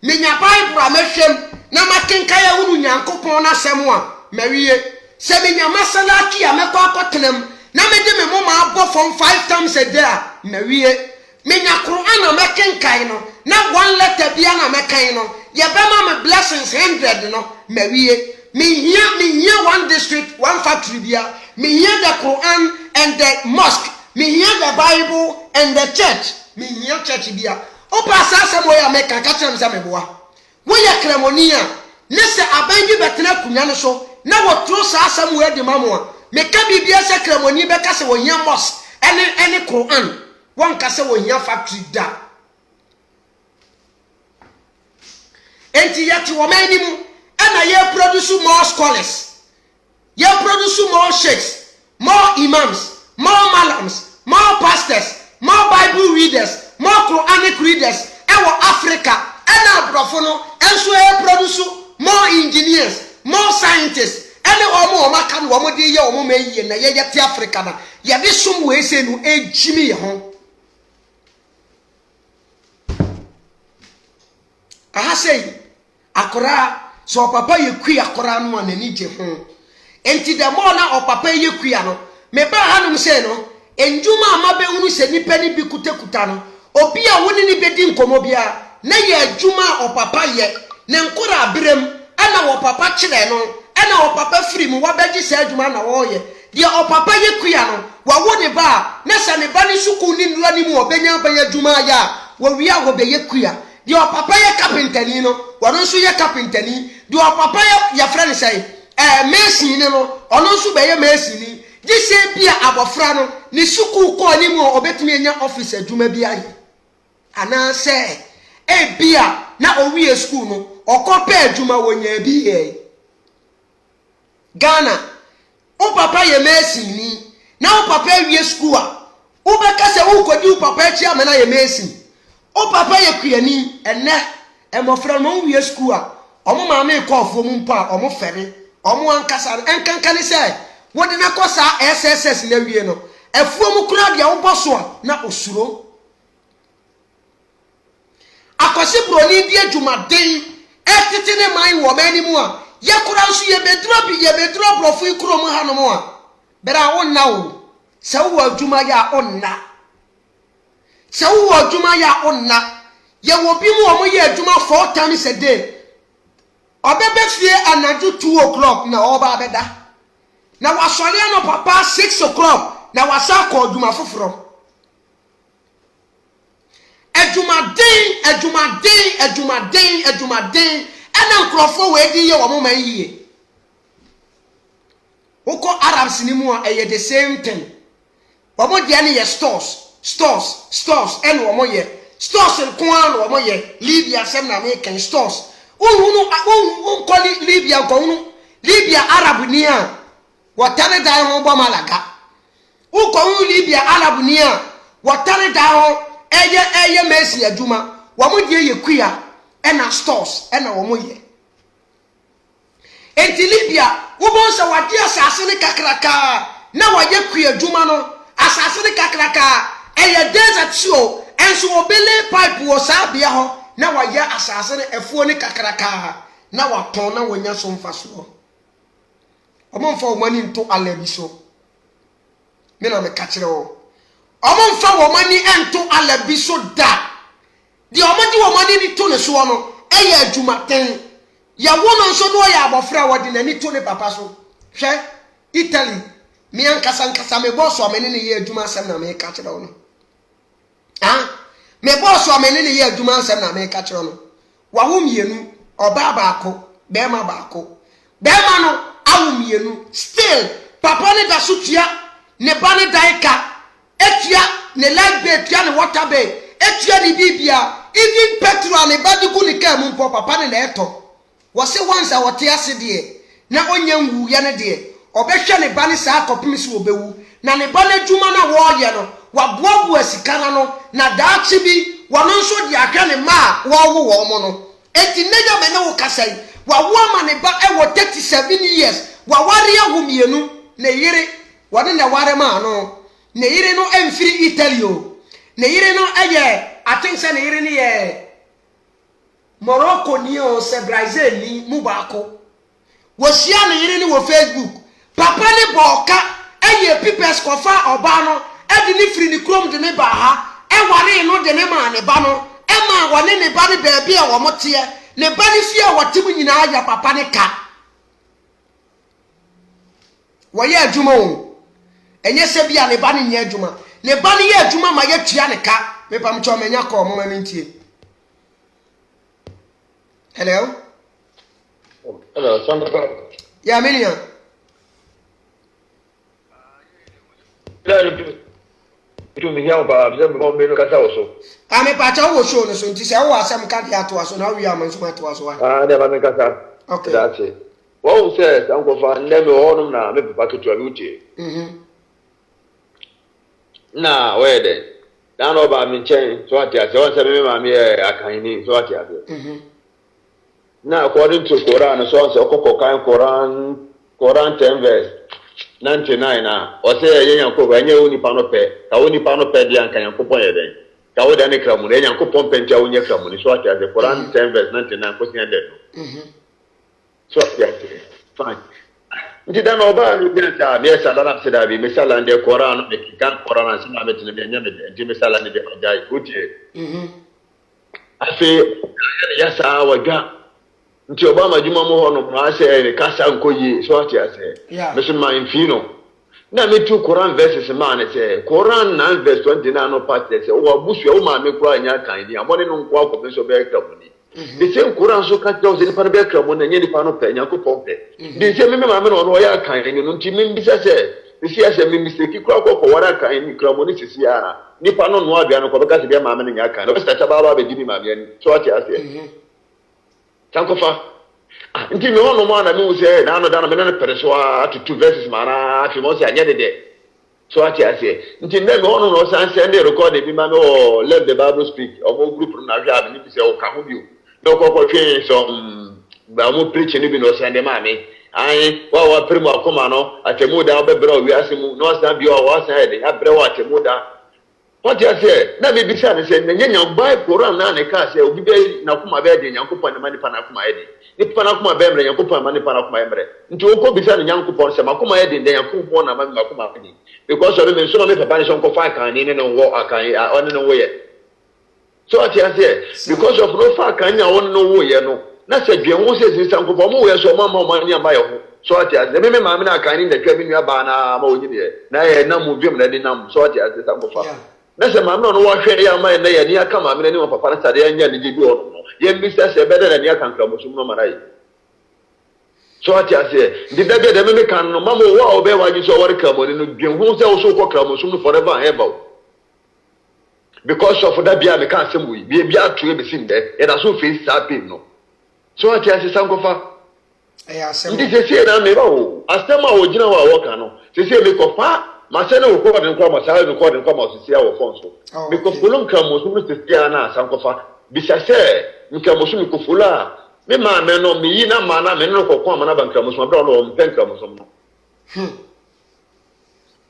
menya Bible a mehwem na makenka ya hunu nyankopon na asem a mawie se binya masalaki a mekọ akotenam na mede me moma abo from 5 times a day na wie menya Quran na mekenkai no na one letter bia na mekan no ye bema me blessings 100 no na wie me here one district one factory bia me here the Quran and the mosque me here the Bible and the church me here church bia o pasa asemo ya meka ka kyerem se meboa wo ye kremonia ne se abangi betena kunya no so na wotro sa asem we de mamo a meka bibia se kremoni be ka se wo hia mosque any Quran won ka se wo hia factory da enti yet wo mani mu na ye produce more scholars ye produce more sheikhs more imams more malams more pastors more Bible readers more Quranic readers ewo Africa and abrofo no enso ye produce more engineers more scientists ene omo maka no omo de ye omo mayiye na ye yete Africa na ye bi sum we se no ejimi ye ho aha sei akora so papa ye kwi akora no anani je ho enti de mo na o papa ye kwi ano me ba hanum se no enjuma amabe hunu se nipa ni bi kutakuta no obi a woni ni bedi nkomo bia na ye adwuma o papa ye ne nkora abrem ana wo papa kire no ana wo papa firi mu wabeji se adwuma na wo ye de o papa ye kuya no wa wo ne ba na se ne ba ni suku ni nura ni mu obenya ba ye adwuma ya wo wi a wo be ye kuya de o papa ye carpentani no wo no so ye carpentani de o papa ye friend say mason ni no ono so be ye mason ni dise bia abofra no ni suku ko ni mu obetumi enya office adwuma bia ye ana se bia na owie school no okopa adwuma wonya bi ye Ghana o papa ye mason ni na o papa wie school a o be ka se wo kodi o papa chi amena ye mason o papa ye kuani enne emofra no wie school a omo ma me kofo mu mpa omo fere omo ankasa enkankane se wodi na kosa SSS na wie no afuo mu kura dia wo boso a na osuro akwase broni bi adwumaden etete ne man wo mani mu a ye kura nso ye bedro brofu ikuro mu hanom a bera wonna wo se wo adwuma ya onna se wo adwuma ya onna ye wo bi mu o mo ye adwuma 4 times a day obebe fie anaju 2 o'clock na oba abeda na wasole no papa 6 o'clock na wasa ko adwuma foforo adwumaden ana nkrofo we di ye wo mo man yiye woko Arabs ni mu a the same thing wo mo dia ne ye stores en wo mo ye stores nko an wo mo ye Libya sem na me kan stores unhunu ko Libya ko hunu Libya Arab ni a watare dai ho bo malaga uko hunu Libya Arab ni a watare dai ho eye mesi adwuma wo mo die ye kuya ena stores ena wo mo ye enti Libya wo bon sa wade asase ne kakraka na waye kuya adwuma no asase ne kakraka eye desert show enso obele pipe wo sa bia ho na waye asase ne efuo ne kakraka na waton na wonya so mfaso omomfa wo mani nto alabi so me na me ka kire wo omomfa wo mani ento alabi so da di omodi wo mani ni to ne so no eye adwumaten ya woman so no ya abofra wodi nani to ne papa so hwe Italy me ankasa me boss o me ne ye adwuma asem na me ka kire wo no me boss o me ne ye adwuma asem na me ka kire no wa wo mienu oba baako bema baako bema no awo mienu still papa ne da so tua ne ba ne daika etua ne light bay tua ne water bay etua di bibia even petrol ne ba di ku ne ka mu mpo papa ne na eto wo se once a wote ase de na onya nwu ya ne de obehwe ne ba ne saa kopim si obewu na ne ba ne dwuma na wo ye no waboabu asikana no na daachi bi wono nso di ahwe ne ma wo wo mo no enti neja me ne wo kasai wa wo ma ne ba e wo 37 years wa ware ya wo mienu ne yire wone ne ware ma no ne yire no emfiri Italy o ne yire no eye I think say ne yire ni ye Morocco ni o se Brazil ni mu baako wo sia ne yire ni wo Facebook papa ne boka eye pipes kofa oba no e di ni free ni krom de ne ba ha e ware no de ne ma ne ba no e ma wone ne ba ne baabi a wo mote ne ba ne fie a wotem nyina aya papa ne ka wo ye adwuma o enye se bia ne ba ne nya adwuma ne ba ne ye adwuma ma ye tua ne ka me pam cho menya ko mo ma mintie. Hello Sandra. Yeah, Milia. Tu me llama para hacer un menos casado. Me pacha wo show no so nti se wo asem ka dia to aso na wi am nso ma to aso wa. Ne ba me casa. Okay. That's it. Wo se sanko fa ndeme honum na me papa ketu aluti. Na wede. Dan no ba me nchen so ati ase won se me ma me akan ni so ati ase. Na according to Quran so se okoko kan Quran 10 verse 99 na o se ye yanko ba nye oni pa no pe ka oni pa no pe dia kan yanko pon ye den ka wo da ne kramu ne yanko pon pe ntia onye kramu ni so ati ase Quran 10 verse 99 ko sin de so ya fine ndi da no ba ni bi ta me sala na se da bi me sala de Quran me kan Quran sin na me tin be nya me ndi me sala ni de ajai utie afi ya sa wa ga nti Obama juma mo hono ma se ne kasa nkoyi so ati ase me so ma infino na me tu Quran verses ma ne se Quran 9 verse 29 no part se o busu o ma me kura nya kan ni amone no nko akọ so be kramuni the same Quran so ka tell se ni pa no be kramuni nya ni pa no pe nya ko pompe the same me ma me no ya kan ni no nti me bisa se si ase me mistake kura ko wara kan ni kramuni sisi ara ni pa no no abia no ko be ka se be ma me nya kan no sta cha ba be di ni ma me so ati ase Sankofa nti me hono mo na me use na no da na me na pereso atutu verses mana afi mo se anya de so ati ase nti me hono no san send record bi ma me o let the Bible speak o mo group na hwa abi ni se o ka ho bi o no ko twe so ba mo preach ni bi no send ma me ai wa primo akoma no atemu da obebere o wi asemu no san bi o wa san de abre wa atemu da what you say na me bi say say nya buy Quran na ne ka say obi be na kuma be de Nyankopon ne mani pa na kuma edi ni pa na kuma be mre Nyankopon mani pa na kuma emre nti o ko bi say Nyankopon say makuma edi de Nyankopon na mani makuma edi because of me so no me papa ne so ko fa kan ni ne no wo akan on no wo ye so what you say because of no fa kan nya on no wo ye no na say dwen wo say sin Nyankopon mo wo ye so ma ni amba ye ho so what you say me ma me na kan ni na twa bi nua ba na ma wo ni de na ye na mu dwem na di nam so what you say Nyankopon na se mamno no wa hwe ya ma na ya ni aka ma me ni papa na sade ya nya ni bi ono no ye mbi se bede na ni aka nkra mo sum no marai so ati ase ndi dabe de me kan no mamo wa obe wa ji so wori ka mo ni no dwen hu se wo so ko kra mo sum no forever and ever because of that bia me kan asem wi bia atu e be sim de e da so face happen no so ati ase sankofa asem ndi se na me ba o asem a o gina wa wo kan no se me ko fa masene wo ko den kwa masale no ko den kwa masisia wo fon so because bolom kan mo so no sisia na sankofa bisa se nka mo so mi ko fula me ma me no mi yi na ma na me no ko kwa ma na ban kan mo so bra no mo pen kan mo so no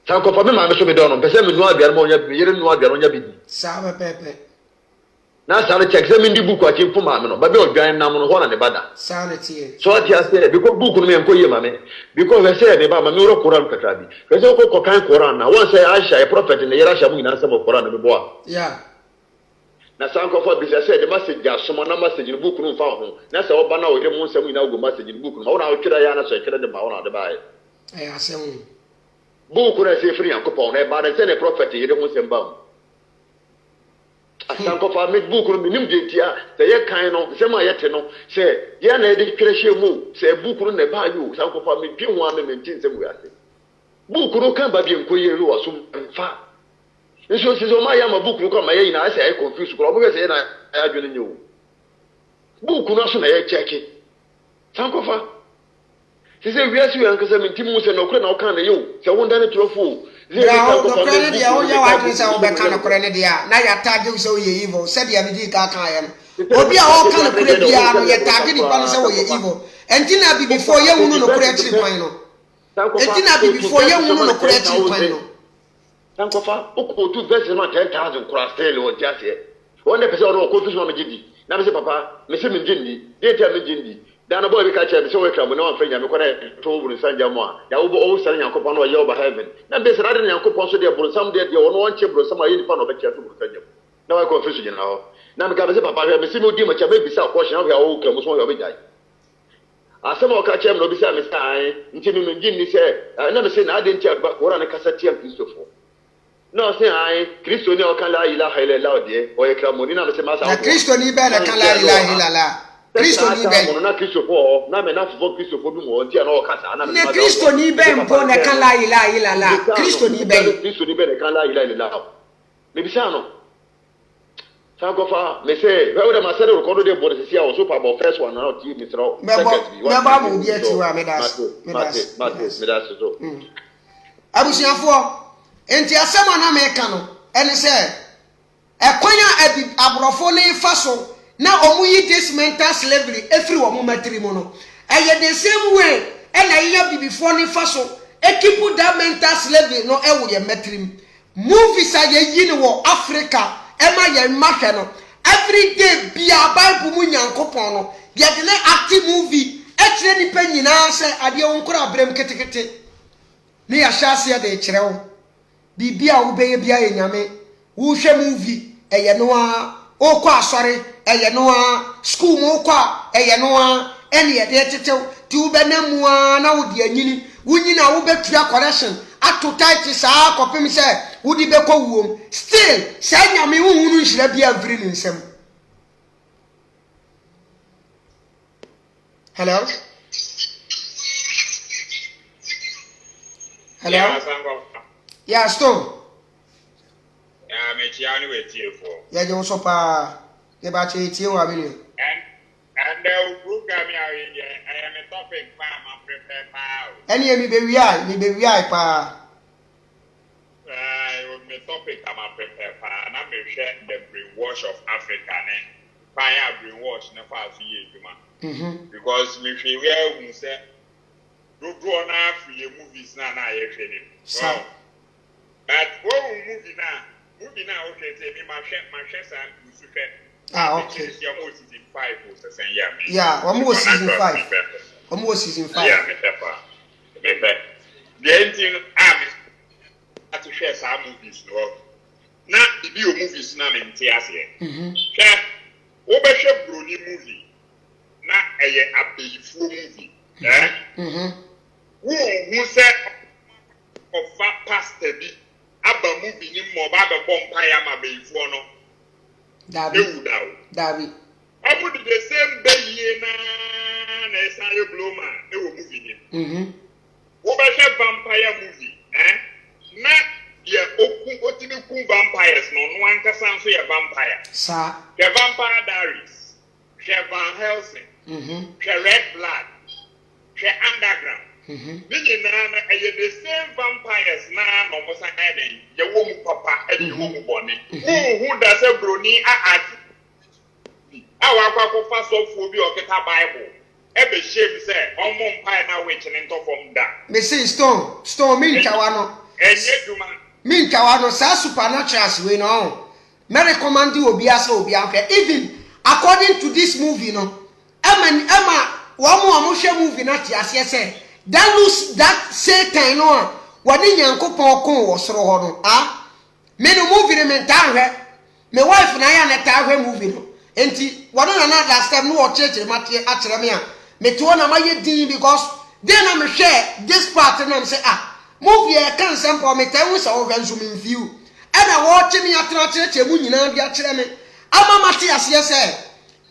sankofa me ma me so me do no pese me no abia mo nya bi yere no abia no nya bi sa pepe na sa le check se me ndi buku akim fu ma me no ba be odwan na mo no ho na ne bada sa na tie so ati ase because buku no me enko ye ma me because we say ne ba ma me ro Quran katra bi we say ko kan Quran na one say Aisha a prophet ne yera sha mu ina se mo Quran me boa yeah na sankofo bi say the message ga so na message ni book no fa ho na say oba na o de mo nsam ina go message ni book no ma wona o twira ya na so twira de ma wona de bae asem book na say free yankopon na ba de say the prophet yede mo nsam ba asankofo me book no minim de tia say ye kan no say ma yete no say ye na de twira hye mu say book no na ba yo sankofo me dwi ho a me mentin nsam wi ase book no kan ba bi enkoye ru waso fa nso sizo ma ya ma book no ma ye ina say I confuse ko mo say na adwene nyewu book no so na ye cheke sankofa size wiase wi ankasa mentim mu say no kure na o kan na yo say wonda ne trofo no kure ne dia o ya wa dwen say o be kan kure ne dia na ya tag you say o ye evil say dia me di ka kan ya no obi a o kan kure dia no ye tag ni pa no say o ye evil entina bi before ye hunu no kure chiri kwan no entina bi before ye hunu no kure chiri kwan no sankofa o tu verse ma 10,000 kura style o jase wonde pese o ko tu so ma gidi na me say papa me say me gindi dey tell me gindi dan boy bi ka che me say we kra mo na wan fanya me ko na to buru sanja mo a ya wo o sare yankopon no ye oba heaven na be sare de yankopon so de buru sam de de wono wan che buru sam ayi ni pa no be che to buru sanja na wa confuse gina ho na me ka be say papa me say me odi ma cha be bisa ko hye na ya wo kra mo so ya be jai asema o ka che me no bisa me sai nti me gindi say na me say na ade nti agba ko ra na kasa tia Christopher no say ai Kristo ni o kan la ilaha illallah de o ye kra mo ni na me say ma sa na Kristo ni be na kan la ilaha illallah Kristo ni be na Kristo po na me na fo Kristo po du mo ntia na o kasa na me na Kristo ni be mpo na kan la ilaha illallah Kristo ni be na kan la ilaha illallah me bisa no sankofa me say we would ma say record de bo de sia o super about first one na o ti mi tro second me ba mo bi ati wa me das so abusiafo enti asema na me ka no ene se ekwanya abrofo ne faso na omuyi this mental slavery every wo matri mo no eye the same way ena iya bibifo ne faso ekipu that mental slavery no e wo ye matrim movies aye yi ne wo Africa ema ye mahwe no every day bia Bible mu nyankopon no ye de na active movie e kire ni pa nyina se ade won kora abrem ketekete ne ya hyase ya de kire wo bibia wo beye bia ye nyame wo hwe movie eye no a okọ asori eye no a school mo kwa eye no a ene ye de tetew ti wo benamu a na wo de anyini wo nyina wo betua correction ato tight saa kopem se wo di be ko wuom still say nyame wo hunu nhira bia mfiri ni nsem hello yeah stone me chiani we tiefo ya je so pa ke ba che tie wa bi ni and the program ya I am a topic pa ma prepare pa eni mi be wi ai pa me topic am prepare pa na me share the brainwash of Africa ne pa ya brainwash na fa so ye djuma because me hwe we hu say do na free movies na ye hwe ni so but movie na okay say me ma share san su hwe okay ya mo season 5 o se ya me yeah almost season 5 almost season 5 yeah me pepper the ending to share some movies no na bibi o movies na me ntia ase share wo be share broni movie na eye abeyifu movie wo hu se of pastor bi aba movie ni mo ba be bompa ya ma beyifu no Dabi abu the same day na esayo bloma e wo movie ni wo be share vampire movie na ye otimi ku vampires no no ankasa nso ye vampire sa the Vampire Diaries Van Helsing Red Blood Underground na the same vampires na no mo san eden ye wo mu papa e wo mu bone who da se broni awa kwa fa sofo bi oketa Bible e be shame say omo mpa na we chine ntofom da me say stone me nkawa no me nkawa no sa supernaturals we no me recommend obi asa obi anke even according to this movie no Emma wo hwe movie na ti ase say that Satan no wani nyankopon kon wo soro ho no me no movie me ntan hwe my wife na ya na ta movie no enti one na last time no church mate akyere me a me to na maye din because then am share this part na say movie e kan sample me tan so wo ganso me view e na wo che me atra church mu nyina bi akyere me ama mate ase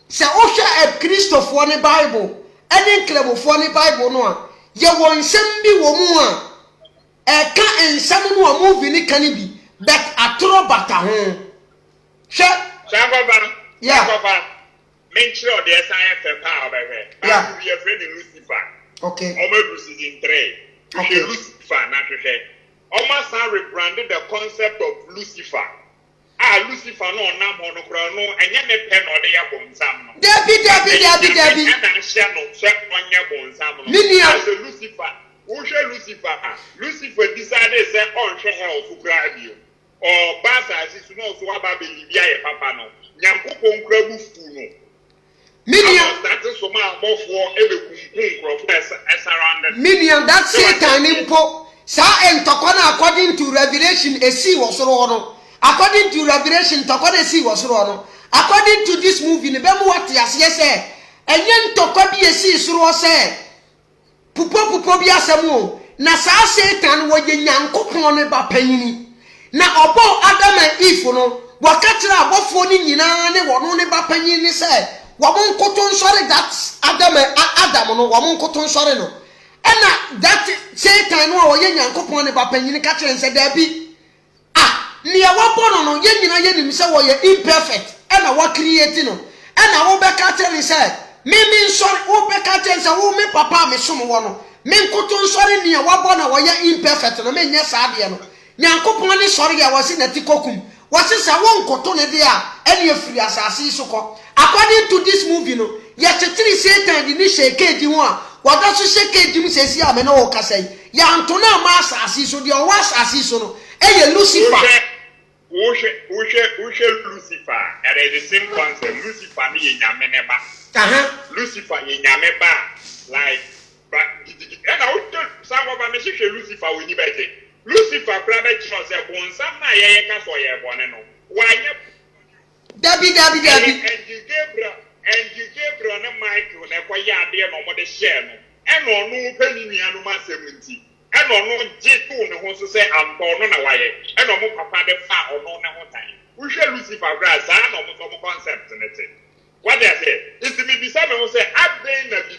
se o hwe e Christopher ne Bible ene Clemofo ne Bible no a ye won nsem bi wo mu a e ka ensem no a movie ni kan bi but atro bata ho hwe yeah. Mention the SIF power by way. Yeah. We are friend Lucifer. Okay. Almost in 3. Okay. Lucifer, not to say. Almost rebranded the concept of Lucifer. Lucifer no na monocrono and yet a pen or the Yabon Debbie. And shall not check on Yabon Lucifer. Who shall Lucifer? Lucifer decided that all shall help to grab you. Or Basa is no so about Libya, Papa no. Nyankopon krabu fu no. Million that is so much more for every around million that Satan impo. Sa entokona according to Revelation esi wasoro no. According to Revelation tokona esi wasoro no. According to this movie ne bemu what yase say. Enye ntokwa bi esi soro say. Pupo bi asemu na sa Satan wo ye Nyankopon ne ba panyini. Na obo Adam and Eve no wakatira abofo ni nyina ne wono ne ba panyin ni say wamon koton sori that Adam no wamon koton sori no ena that Satan no oye Nyankopon ne ba panyin ka kire nse da bi ne ya wabono no ye nyina ye nim say wo ye imperfect ena wa create no ena wo be ka kire say me sori wo be ka kire say wo me papa me som wo no me koton sori ne ya wabono wo ye imperfect no me nya sa de no Nyankopon ni sori ya wasi na tikokum wasi sa won koto ne dia ene afiri asase so ko according to this movie no ya tetiri Satan di ni sheke di ho a wada so sheke di mu sesi ame na wo kasai ya antona ma asase so di o wa asase so no eye Lucifer Lucifer and the same concept Lucifer ni ye nyame ne ba Lucifer ye nyame ba like but and I would say what me say Lucifer we ni beje Lucifer brother church e bonsam na ye ka so ye bone no wanye Dabi and you Gabriel na Michael na kwa ya de no mo de share no e no no panini anu ma semunti e no no je tu ne ho so se ampo no na waye e no mo papa de fa ono ne ho tan wo hwe Lucifer bra za na mo so mo concept ne te what they say is me bi sa me ho se abden na bi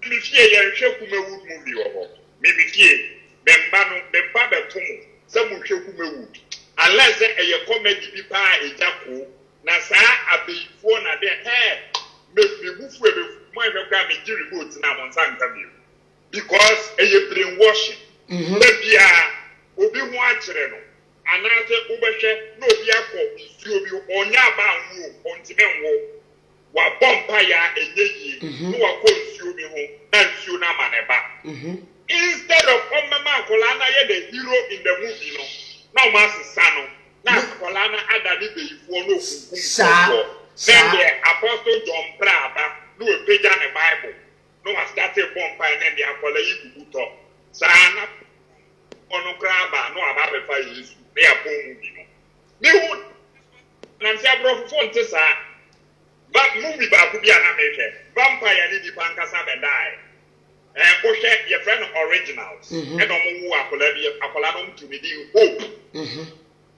mi fie ye hwe kumewu movie wo maybe fie bemba betomo se mu hwe kumewu unless a comedy bi pa ejako na sa abefo na de me bufu e mo ehwe kwa me jiri boat na mo nsanka bi because brainwashing bia obi ho akere no anase ubehwe na obi akọ nsuo bi onya ba nwo ontime nwo wa bompa ya enyeyi no wa kọ nsuo bi ho na nsuo na maneba instead of mama akola na ye the hero in the movie no na o ma sano na akola na adani beifo no kunkum then the apostle John Praba no e peja na Bible no was started bomb and then the akola yi bubuto sana ono kraba no aba be fa Yesu na ya bom movie no me hu na nsia bro fo nte sa ba movie ba ku bia na mehwe vampire ni di pankasa be die o she your friend originals and omo wu akola no mtumi di hope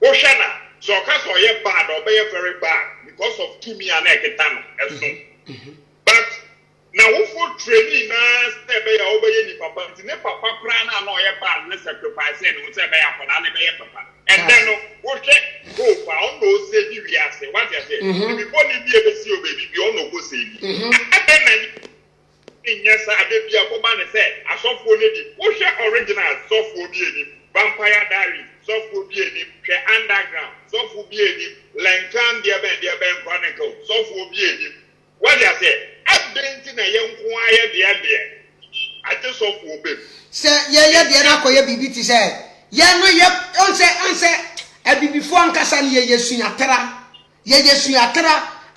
o she na so ka so ye bad or be very bad because of tumi and eketano eso but na wo for training na step be ya obeye ni papa nti ne papa kra na no ye bad na sacrifice no se be ya akola na be ye papa and then o she hope on no say bi wi ase what you say bi boni bi e be si o baby bi on no go say bi yes, I did be a woman said, a software lady, what's your original software being Vampire Diary, software being underground, software being Lankan, dear Ben Chronicle, software being what I say, I've been in a young choir, dear. I just software babe. Say, yeah, dear, BBT said, yeah, no, yep, answer, and be before Ankasan, yes, Sunyatra,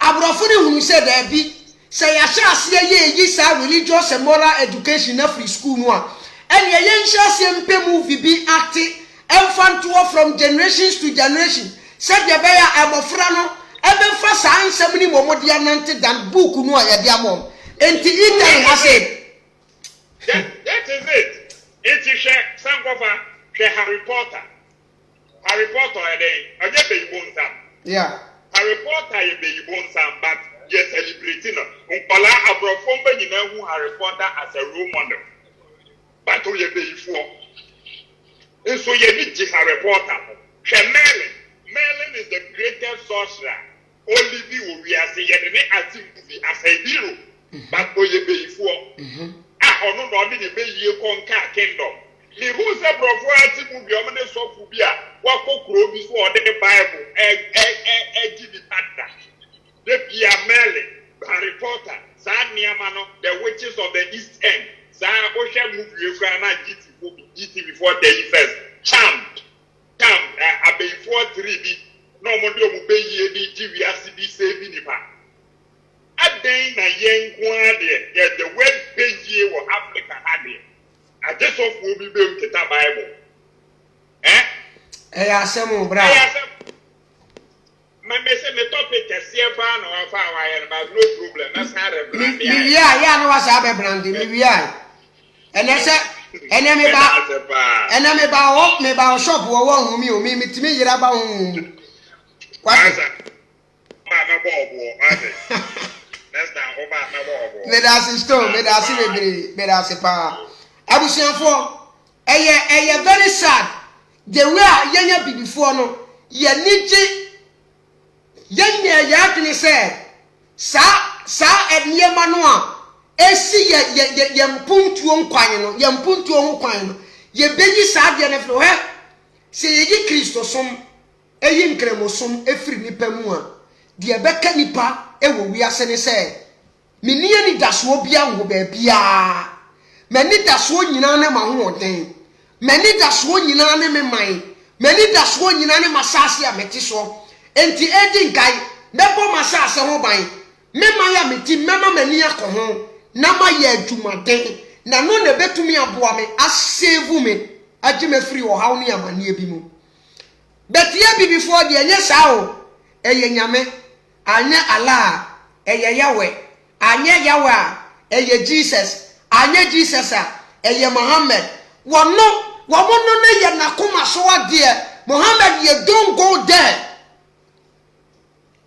Abrafuni, who said there be. Say a chance ye religious and moral education na free school no and ye yen chance movie be acting Enfantuo from generations to generation. Said the bear abofrano, even for science, somebody more diamante than book no ayadiamon. And the Italy has said, that is it. It is Sankofa, Harry Potter. Harry Potter, I get the Bonsa. Yeah. Harry Potter, you be Bonsa, but yes, celebrating. Umpala Abrofomba, you know who Harry Potter as a role model. But who you be for? And so you need Harry Potter. Merlin is the greatest sorcerer. Only the we are saying as a hero. But who you be for? I don't know the baby you conquer kingdom. The rules of property will be on the Sophia. What could before the Bible? Give it back. The Pia Merlin, Harry Potter, San Niamano, the witches of the East End. San Ocean movie, you can GT before the first. Charmed. I pay 4-3B. No more do obey ye, GVRCB saving him. A day na young one there, the word page ye or Africa had it. I just hope we'll be able to the Bible. Eh, some bra. My message, the topic is here, or far away, but no problem. That's how the yeah, no, what's up, Brandy, and I said, enemy about me about shop or one whom me to me about what is it? Let us install, let us see, I was saying for a very sad. The way I be before no, ye need to Yakini said, Sa at near Manoa. Esi yempuntu onkwan no yempuntu onkwan no ye beyi saade na fro he se ye Kristo som eyi nkremosom efiri nipa mu a de beka nipa ewo wiase ne se meni ani daso bia wo ba bia meni daso nyina ne ma ho oden meni daso nyina ne me man meni daso nyina ne masase a meti so enti edi nkai mebo masase ho ban me man ya meti mema mani akoho Nama ye jumaden na no ne betumi aboa me asave me agime free o haw ne amane bi mu betie bi before de enye saa o eye nyame anya ala eye yawe anya yawe a eye Jesus anya Jesus a eye Muhammad wono ne ye nakoma so ade Muhammad ye don't go there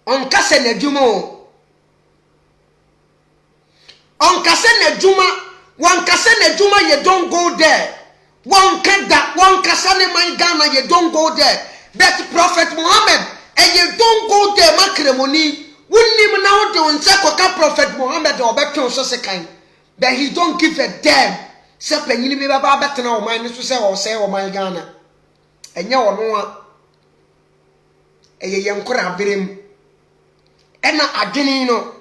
on kase na dwuma on kase na djuma wan kase na djuma you don't go there wan kase na man Ghana you don't go there but Prophet Muhammad and you don't go there makremoni wunnim na wo de onse koka Prophet Muhammad obetwe so sekan but he don't give a damn se panyini me baba betena o man so se o se o man Ghana enye ono a eye yenkora berem ena adwene no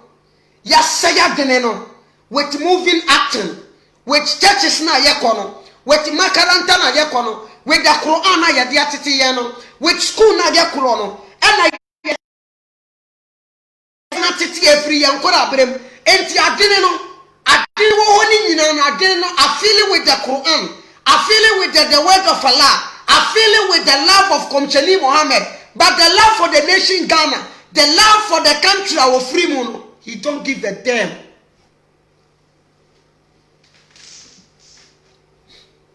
ya saya dene no with moving acting, with churches na yekono, with makaranta na yekono, with the Quran na yadiatiti yeno, with school na yekono, and I titi every yankora brem, enti adine no honi nyina na adine no affiliate with the Quran, affiliate with the word of Allah, affiliate with the love of Komcheni Muhammad, but the love for the nation Ghana, the love for the country our free moon, he don't give a damn.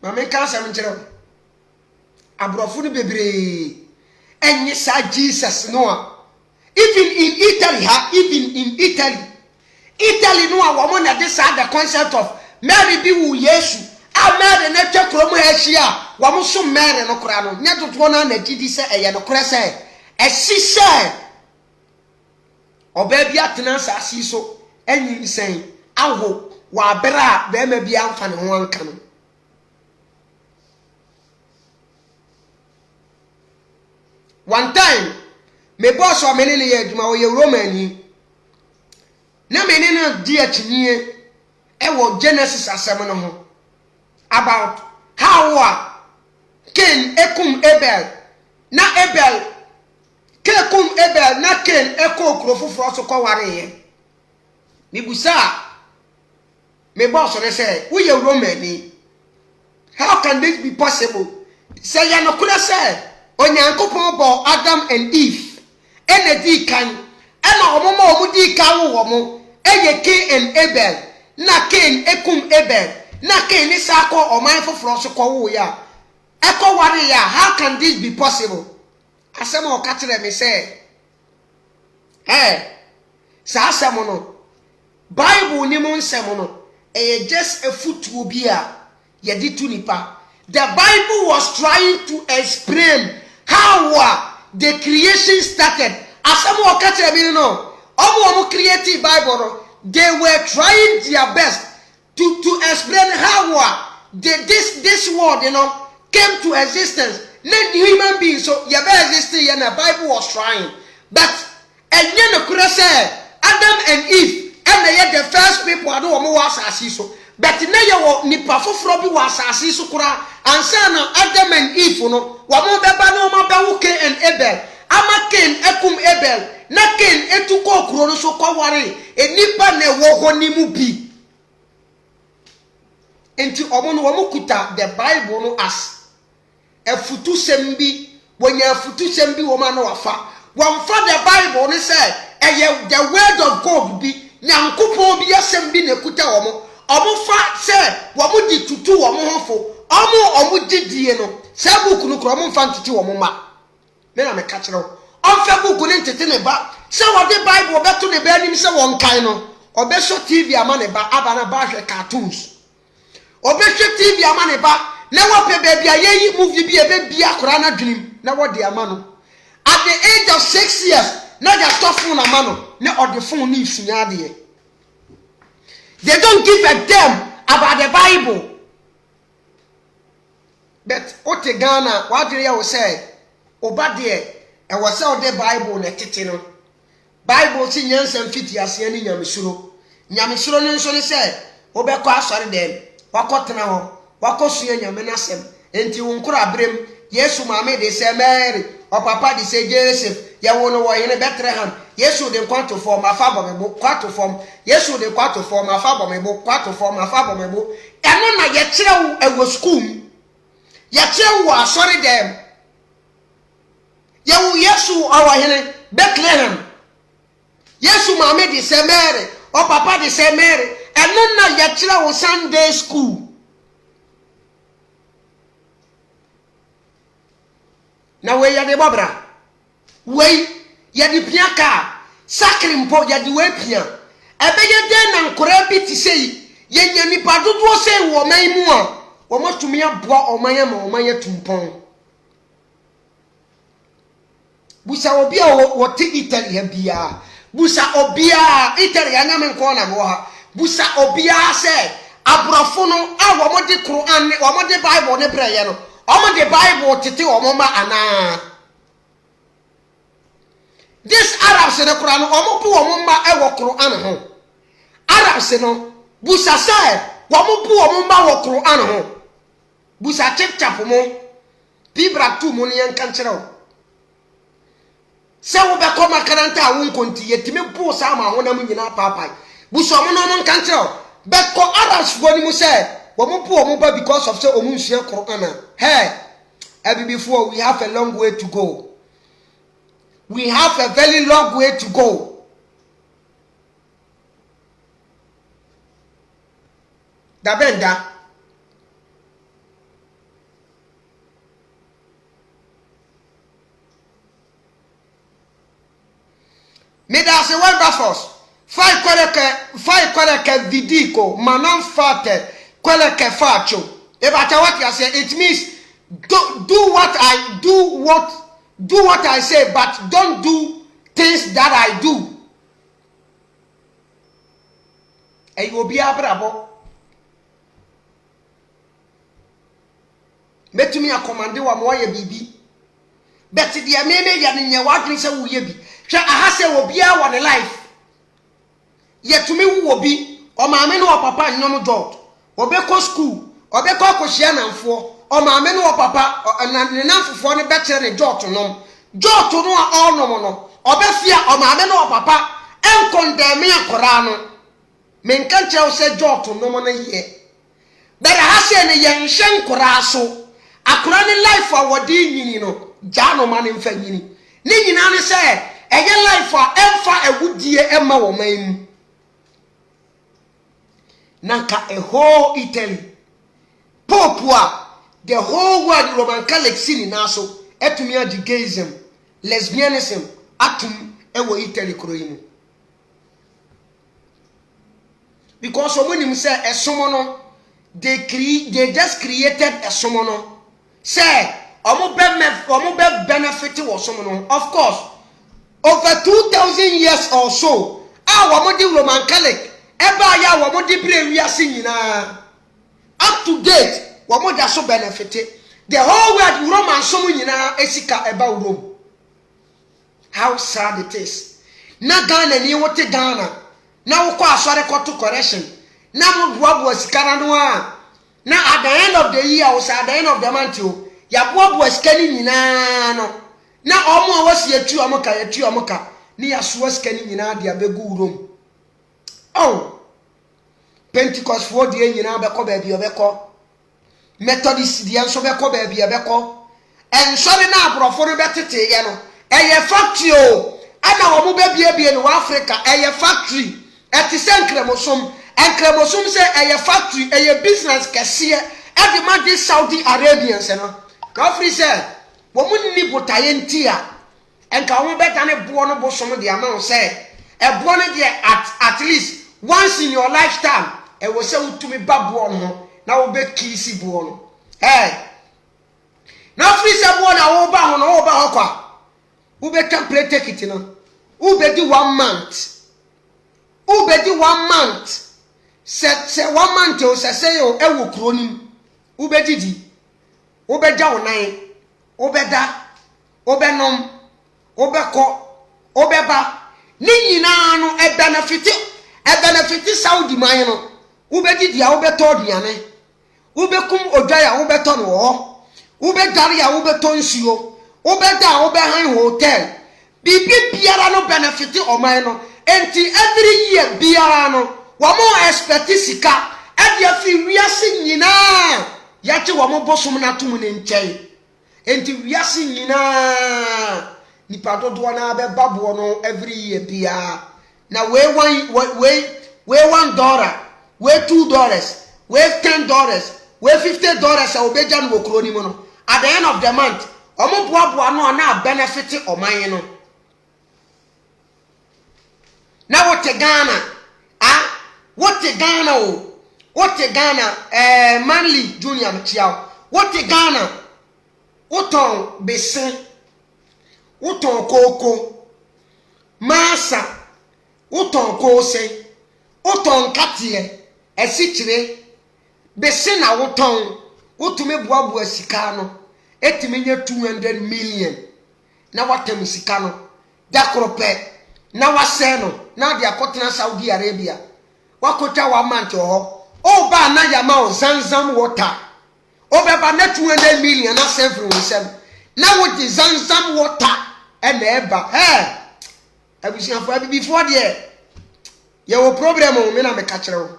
Mama can't mention Abrofuni bebre enye sa Jesus no even in Italy no a woman na this the concept of Mary bi wu Yesu a Mary na twekro mu hia wo mo so Mary no kra no nya toto na na gidi se eye no kra se e sise oba bi atena sa asi so enyi nsen awo wa bra be ma bi amfa ne ho anka no. One time, me boss or menene ye djuma o ye Romani. Na menene dia chinye e wo Genesis asem no ho about how Cain ekum Abel. Na Abel kekum Abel na Cain eko okrofoforo so kware ye. Me busa me boss re say, "We ye Romani. How can this be possible?" say ya no kura say onyankopon bo Adam and Eve ene di kan ena omoma omudi kan wo mo eye Cain and Abel na Cain ekum Abel na Cain ni sako oman foforo so ko wo ya eko ware ya how can this be possible asem o ka kire me say sa asem no Bible ni mo nsem no just a footwo bia ye di tu nipa. The Bible was trying to explain how the creation started. Asem o ka kire me no omo creative Bible no, they were trying their best to explain how this world, you know, came to existence. Not human beings, so you better exist, and the Bible was trying. But and then the say Adam and Eve, and they are the first people I know was so. But now you nipa foforo bi was so kura, and say Adam and Eve, you know, wamo beba no ma be Cain and Abel. Ama Cain ekum Abel. Na Cain etuko kuro no so kwa ware enipa na wo ho ni mu bi enti omo no wo kuta the Bible no as afutu sembi wonya afutu sembi wo ma na wafa wamfa the Bible no say the word of God bi nyankopon bi asembi na kuta omo fa say wo di tutu wo hofo omo didie no say book no kro omo fa ntete wo ma me na me ka kire on Facebook ko ntete ne ba say what the Bible beto ne ba nim say won kan no obeso TV ama ne ba aba na ba hwe cartoons obeso TV ama ne ba na wo pe ba bia yeyi movie bi e be bia kora na dwenim na wo de ama no at the age of 6 years na ja stop phone ama no na o de phone ni sunya de. They don't give a damn about the Bible. But ote Ghana what do you say obade e was say the Bible na tete no Bible ti nyansam fiti ase ani nyamesuro ne nso ne say obekọ asori dem wakotena ho wakosua nyame nasem enti wonkura abrem Yesu maame de say Mary o papa de say Joseph ye wono wo yene Bethlehem Yesu de kwanto form afa bomebo kwanto form Yesu de kwanto form afa bomebo kwanto form afa bomebo eno na ye kire wo ewo school ye kire wo asori dem ye wo Yesu awa yene Bethlehem Yesu maame de say Mary o papa de say Mary eno na ye kire wo Sunday school na we ya de bobra we ya di piaka sakri mpo ya di we pia ebeye den na nkora bi ti sei ye nya nipa dodo sei wo man mu a wo matumi aboa oman ma oman ya tumpon busa obi a wo ti Italy ha bia busa obi a Italy anya men ko na go ha busa obi a se abrofo no a wo mo di Quran wo mo di Bible ne breye no omo the Bible tete omo ma ana this Arabs in the Quran omo pu omo ma e wo Quran ho Arabs no busa say omo pu omo ma wo Quran ho busa chap mo bibra tu mo ne yankan kire o se wo be ko makaranta a won konti yetime pu sa ma ho na mu nyina papa busa omo no mo kan kire o be ko Arabs go ni mu say womo pu omo ba because of say omo nsia Quran. Hey, before we have a long way to go. We have a very long way to go. Dabenda. Meda se wanda force. Fai quelle che vi dico, ma non fate quelle che faccio. What you say, it means do what I say, but don't do things that I do. And you will be bravo. Met me a command wa moye bibi. But the amene ya ni what ni say wo ye bi. Hwe aha say wo bia wo ne life. Yet to me wo bi o ma me no papa nyom dot. Obeko school obeko akohia namfo o maame no papa na namfofo ne betere ne jot no a onom no obefia o maame no papa enkondeme akora no menkanche o se jot nom no ye bere ha se ne ye nhwe nkora so akura ne life a wodi nyini no ja no ma ne mfa nyini ne nyina ne se eye life a emfa awudie emma wo man mu nanka a whole Italy popua the whole world Roman Catholic sin na so etumi agi gayism lesbianism atum ewo Italy kuro yi mu because omonim say esomo no they just created esomo no say omo be benefit wo somo no of course over 2000 years or so omo di Roman Catholic eba ya omo di bre wiase nyina up to date omo da so benefit the whole world Roman somo nyina esika eba Rome. How sad it is. Na Ghana ni wote Ghana. Na woko asware koto correction. Na mo boaboa sikana no a. Na at the end of the year or at the end of the month o, ya boaboa sikani nyina no. Na omo a wasi atu amoka. Ni ya so sikani nyina de abegu Rome. Oh. Pentecost for de nyina be ko ba bi obeko. Methodist de enso be ko ba bi obeko. Ensori na abrofo no betete ye no. Eye factory o ana wo mo bebie no Africa eye factory etise nkremosom say eye factory eye business kese e de ma di Saudi Arabians no ka free say wo mo ni botaye ntia enka wo beta ne bo no bosom de ama wo say e bo no de at least once in your lifetime e wo say utumi babo no na wo be kisi bo no na free say bo na wo ba ho no wo ba ho kwa ube can play take it no ube di 1 month se 1 month o se yo ewo kronim ube didi ube ja onan ube da ube nom ube ko ube ba ni nyina no e benefit Saudi man no ube didi a ube to duane ube kum odwa ube to no ho ube dare ya ube to nsuo obeda obehan hotel bibi biara no benefit oman no enti every year biara no wo mo expect sika e dia fi wiase nyina ya che wo mo bosom na tum ne nchen enti wiase nyina ni padodo na be babo no every year biara na we $1 we $2 we $10 we $50 a obeja no kroni mo no at the end of the month omo boaboa no na benefit oman no na wote Ghana wote Ghana Manly Junior mchiao wote Ghana uton bese uton koko masa uton kose uton katie esichire bese na uton utume boaboa sika no etiminya 200 million na watem sika no dakrope na wase no na dia kotena Saudi Arabia wakota wa manto ho o ba na yama o Zamzam water o be ba na 200 million na sevru nsem na wo di Zamzam water e na eba abusia for before there ye wo problem o me na me ka kire wo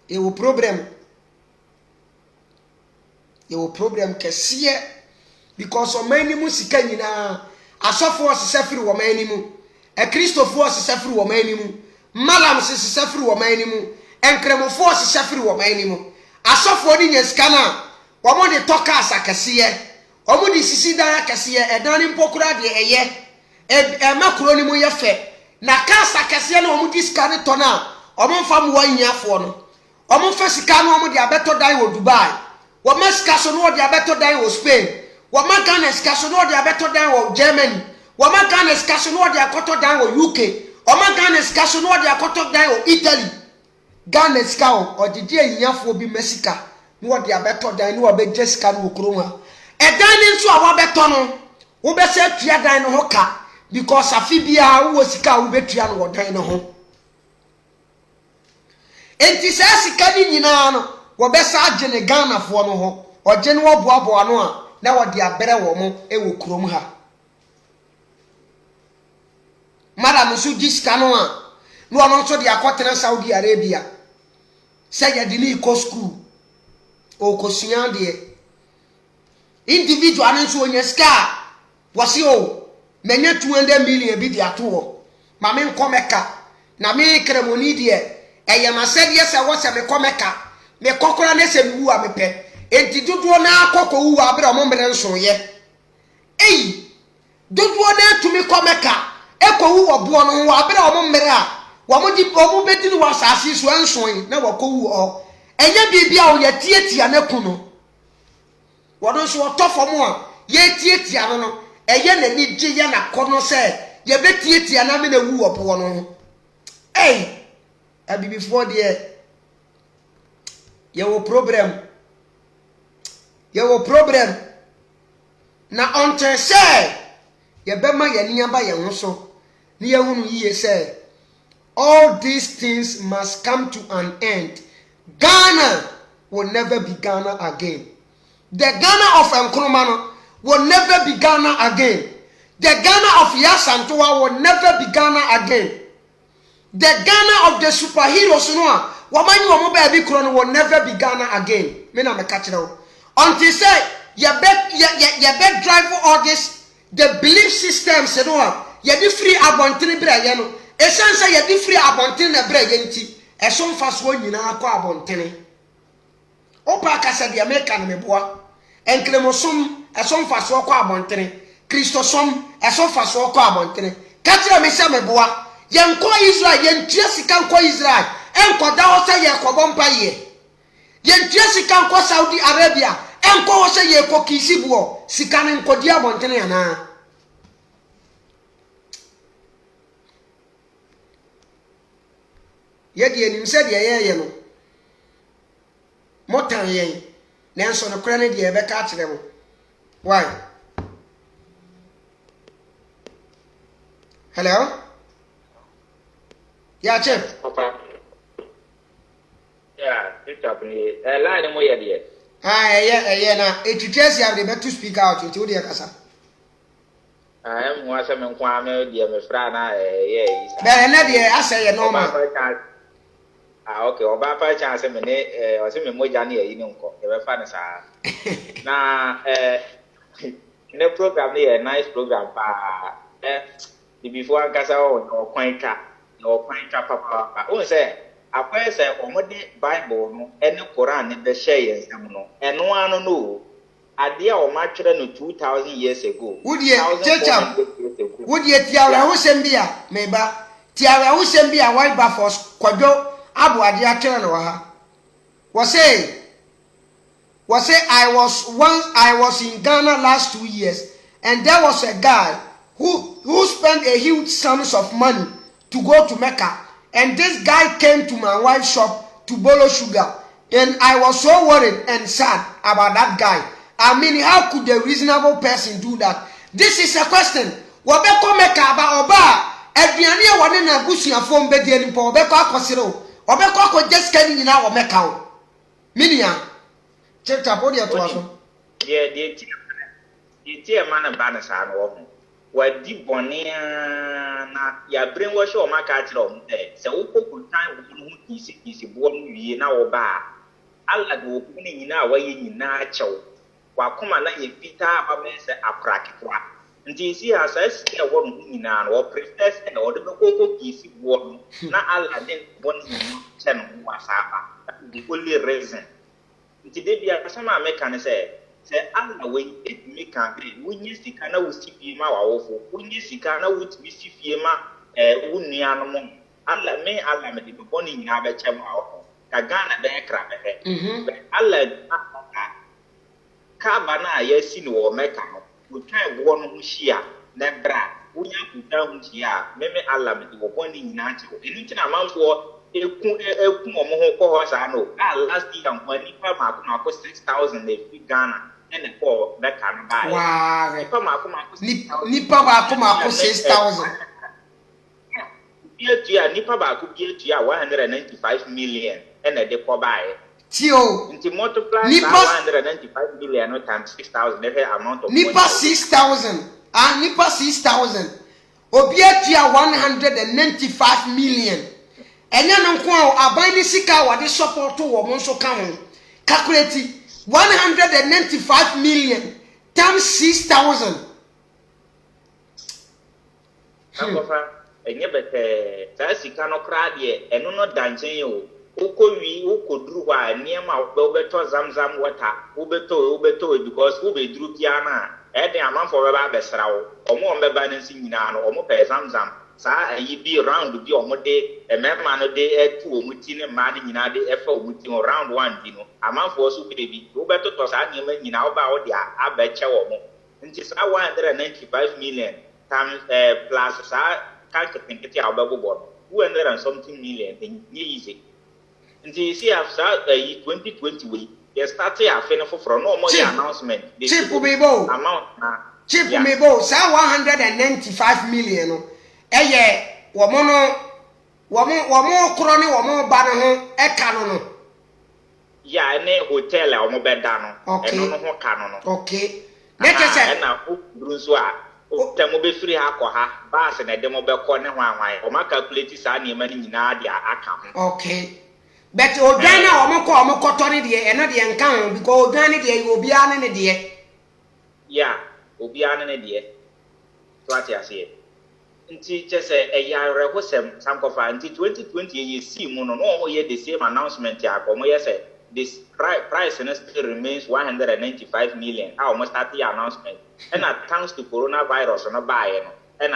ye wo problem kesiye because o mani mu sika nyina asofo osesafiri wo mani mu e Christopher osesafiri wo mani mu malam osesafiri wo mani mu enkremofo osesafiri wo mani mu asofo ni nyesika na wo mo de toka asakesiye wo mo di sisi dan akesiye edan ni mpokura de eye e makuro ni mu ye fe na ka asakesiye na wo mo di sika ni tona wo mo fa mu wanyafo no wo mo fa sika na wo mo de abeto dan wo Dubai Wama skaso no de abeto dan wo Spain. Wama Ghana skaso no de abeto dan wo Germany. Wama Ghana skaso no de akoto dan wo UK. Wama Ghana skaso no de akoto dan wo Italy. Ghana skao o didi enyafo bi mesika no de abeto dan no be Jessica no kroma. E dan ni nso a wa beto no wo be se tua dan no ho ka because afi bia wo sika wo betua no wo dan no ho. Enti se sika ni nyina no wo besa agene Ghana fo no ho ogene wo boaboa no a na wo de abere wo mo ewo krom ha madam su diska no a no ono so de akotena Saudi Arabia say ye de ni ko school o ko sua de individual nso onye ska wasi o menye 200 million bi di ato ma me nkomeka na me kremoni de eye masede se wo se me komeka me kokora na se wu a mepe enti dodo na akoko wu abere mo mere nso ye dodo na tumi komeka eko wu obo no wo abere mo mere a wo mo di omo beti no wasasi so nso yi na wo ko wu o enye bibia o ye tietia na kunu wodo so otofo mo a ye tietia no eye na ni gye ye na kono se ye betietia na me na wu obo no abi before there ye wo problem na until say ye bema ye niamba ye ho so ni ye hunu yiye say all these things must come to an end. Ghana will never be Ghana again. The Ghana of Nkrumah will never be Ghana again. The Ghana of Yasantua will never be Ghana again. The Ghana of the superheroes will never be Ghana again. Until say you bet drive all this the belief systems you free abontini bre no essence you free abontini na bre yenti eso mfaso nyina akọ abontini opa kasa de America na meboa enklemosom eso mfaso akọ abontini Christosom eso mfaso akọ abontini katira me se meboa yenko Israel yentua sika nko Israel enkoda wo se ye kobompa ye yentua sika nko Saudi Arabia enko wo se ye ko kisibuo sika ne nkodi abontini ana yedi enim se de ye no motan ye nanso no kra ne de be ka kire mo why hello yeah chef papa yeah it's up ni line mo ye de na etutesi have the better speak out into the kasa am wa se me kwa me de me fra na ye isa be na de asa ye normal okay oba fa chance me ne o se me moja na yi ni nko e be fa ne sa na ne program ne nice program pa the before ankasa o kwan papa o se akwa se o mo de Bible no ene Quran ne be share yensam no eno anu no ade a o ma twere no 2000 years ago wudie checham wudie tiawa ho sembia meba tiawa ho sembia why ba for kwadwo abu ade atwere no ha was say I was in Ghana last 2 years and there was a guy who spent a huge sums of money to go to Mecca, and this guy came to my wife's shop to borrow sugar, and I was so worried and sad about that guy. I mean, how could a reasonable person do that? This is a question. Wabeko Mecca about oba aduane wone na busuafo mbedie ni po obeko akosiro obeko akọ just kani nyina wo Mecca o minia chapter body atwaso the man ban sa no wo wadi bone na ya brainwash o maka akire o se wo kokutan wo hu kisi bo no wie na wo ba alla do wo ni nyina wa ye nyina achew wa koma na ye pita aba se akrakekwa nti si asa esi wo no nyina no wo prefer se na wo de kokoko kisi bo no na alla den bon nyina che no wa sa ba the only reason nti de bia sama America ne se alla we it make am wunye sika na wusifie ma wawofo wunye sika na wutisifie ma wunua no mo alla me de boni nyina ba chem awofo ka Ghana da ekra be alla ka ba na ya si no wo Mecca no wotwan wo no ho hia na bra wunya kuta ho hia meme alla me de boni nyina ache enu ntina manfo eku omo ho ko ho sa no last year nkwani pa ma ko 6000 na fi Ghana and for that can buy. Wow. Nipa ba ko 6000. Nipa ba ko 195 million and they ko buy. Tio. Into multiply 195 million no times 6000 the amount of Nipa 6000. Nipa 6000. Obi atua 195 million. Enya no nko aban ni sika wa de support wo mo so ka ho. Calculate 195 million times 6,000. Sankofa enye bete saa sika no kra de eno no danchen yo ukowi ukoduru wa niema obeto zamzam water ubeto because ubeduru piana e de amanfo beba besra wo omo ombeba nsi nyina no omo pe zamzam saa ayi bi round bi omo de emema no de etu omuti ne ma de nyina de efa omuti on round 1 bi no amanfo so bebi ubeto to saa niema nyina oba wo de abeche wo mo nti saa 195 million times plus saa can't think it out of 200 and something million in easy. And you see, after 2020, we started a final for no more announcement. Cheap me bo amount. Cheap me bo, say 195 million. Eh, woman, crony, woman, banner, a canon. Yeah, and a hotel or mobile dano. Okay, no canon. Okay, let us say, now, Brunswa. Temo be free ha kwa ha bass na demo be ko ne hwan o ma calculate sa na ma ni nyina dia aka ho. Okay, but odwan na o mo koto ne de e no de nka ho because odwan ne de obi ane ne de yeah obi ane ne de so ati ase nti chese e ya reho sem sankofa nti 2020 ye si mu no no ye the same announcement ya ko mo ye say this price still remains 195 million. How much start the announcement? And thanks to coronavirus no buy no. And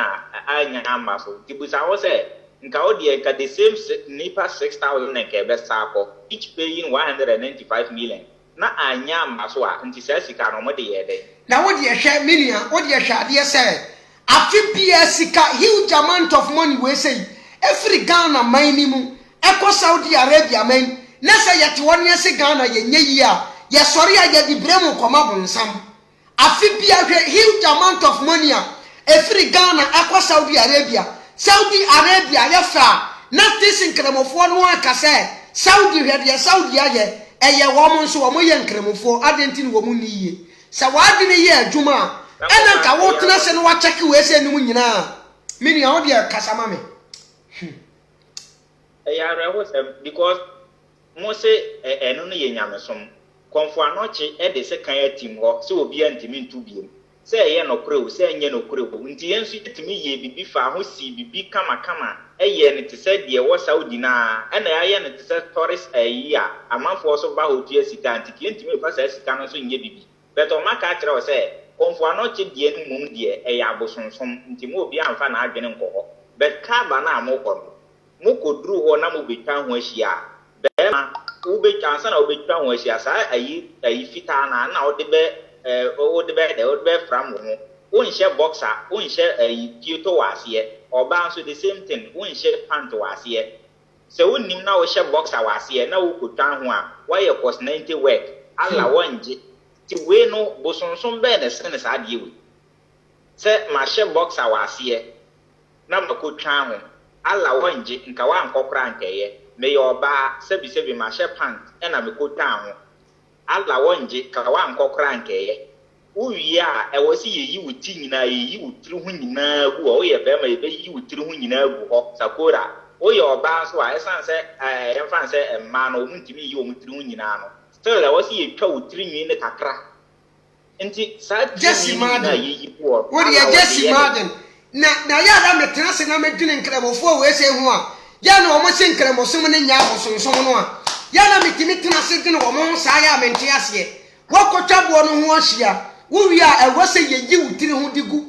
anya amaso. Tibusa was say nka odi nka the same nipa 6,000 nke be sako each paying 195 million. Na anya amaso a nti say sika no mo de ye dey. Na what ye share million, what ye share dey say afi bia sika huge amount of money we say every Ghana minimum eko Saudi Arabia man. Nessa yet 1 year Ghana ye ya sorry I get the bremu koma bonsam afibia huge amount of money every Ghana akwa Saudi Arabia ya fa nothing sinkramofo no aka say Saudi hwede Saudi aye eye wo mo nso wo mo ye nkramofo adentin wo mu niye sa wade ne ye adwuma ena ka wo tena se no wa check we se nim nyina mini a wo de kasama me ya reho because mo se eno no ye nyamesom konfo anoche e de se kan atim ho se obi antimi ntu biem se ye no kore o se enye no kore o nti yensu timi ye bibi fa ho si bibi kama eye ne te se de wo Saudi na na ya ye ne te se tourist ayi a amanfo so ba ho tu asika nti klentimi fa sa asika no so nye bibi but o maka kire o se konfo anoche de enu mum de e ya bosonsom nti mo obi amfa na adwene nkoho but ka ba na amokọ mo koduru ho na mo betwa ho ahia bema ube chansa na ube twa ho ahia sa ayi fita na o de be from wo o nche boxer o nche ayi kyoto wase oba nso the same thing o nche pant wase se wonim na o she boxer wase na wo kotwa ho a why cost 90 work ala wonje ti we no bosonson be na se ne sa de we se ma she boxer wase na makotwa ho ala wonje nka wa nkokra nkeye me yoba sebi ma she pant na me kota ho ala wonje ka wa nkokra nkeye uwi a e wo si yeyi wuti nyina yeyi wutiri hu nyina gu o ye be ma ye be yi wutiri hu nyina gu ho sakora o ye oba so a esan se emfa se emma no muntimi yi o mutiri hu nyina no still e wo si ye twa wutiri nwi ne kakra nti sa Jesse Martin yeyi wo wo ye Jesse Martin na ya da metra se na medwene nkramofo we se hu a ya na o mo se nkramosom ne nya abosonsom no a ya na metimi tena se dwene o mo sa ya menti ase wokotwa bo no ho ahia wo wi a e wo se yeyi wutiri hu digu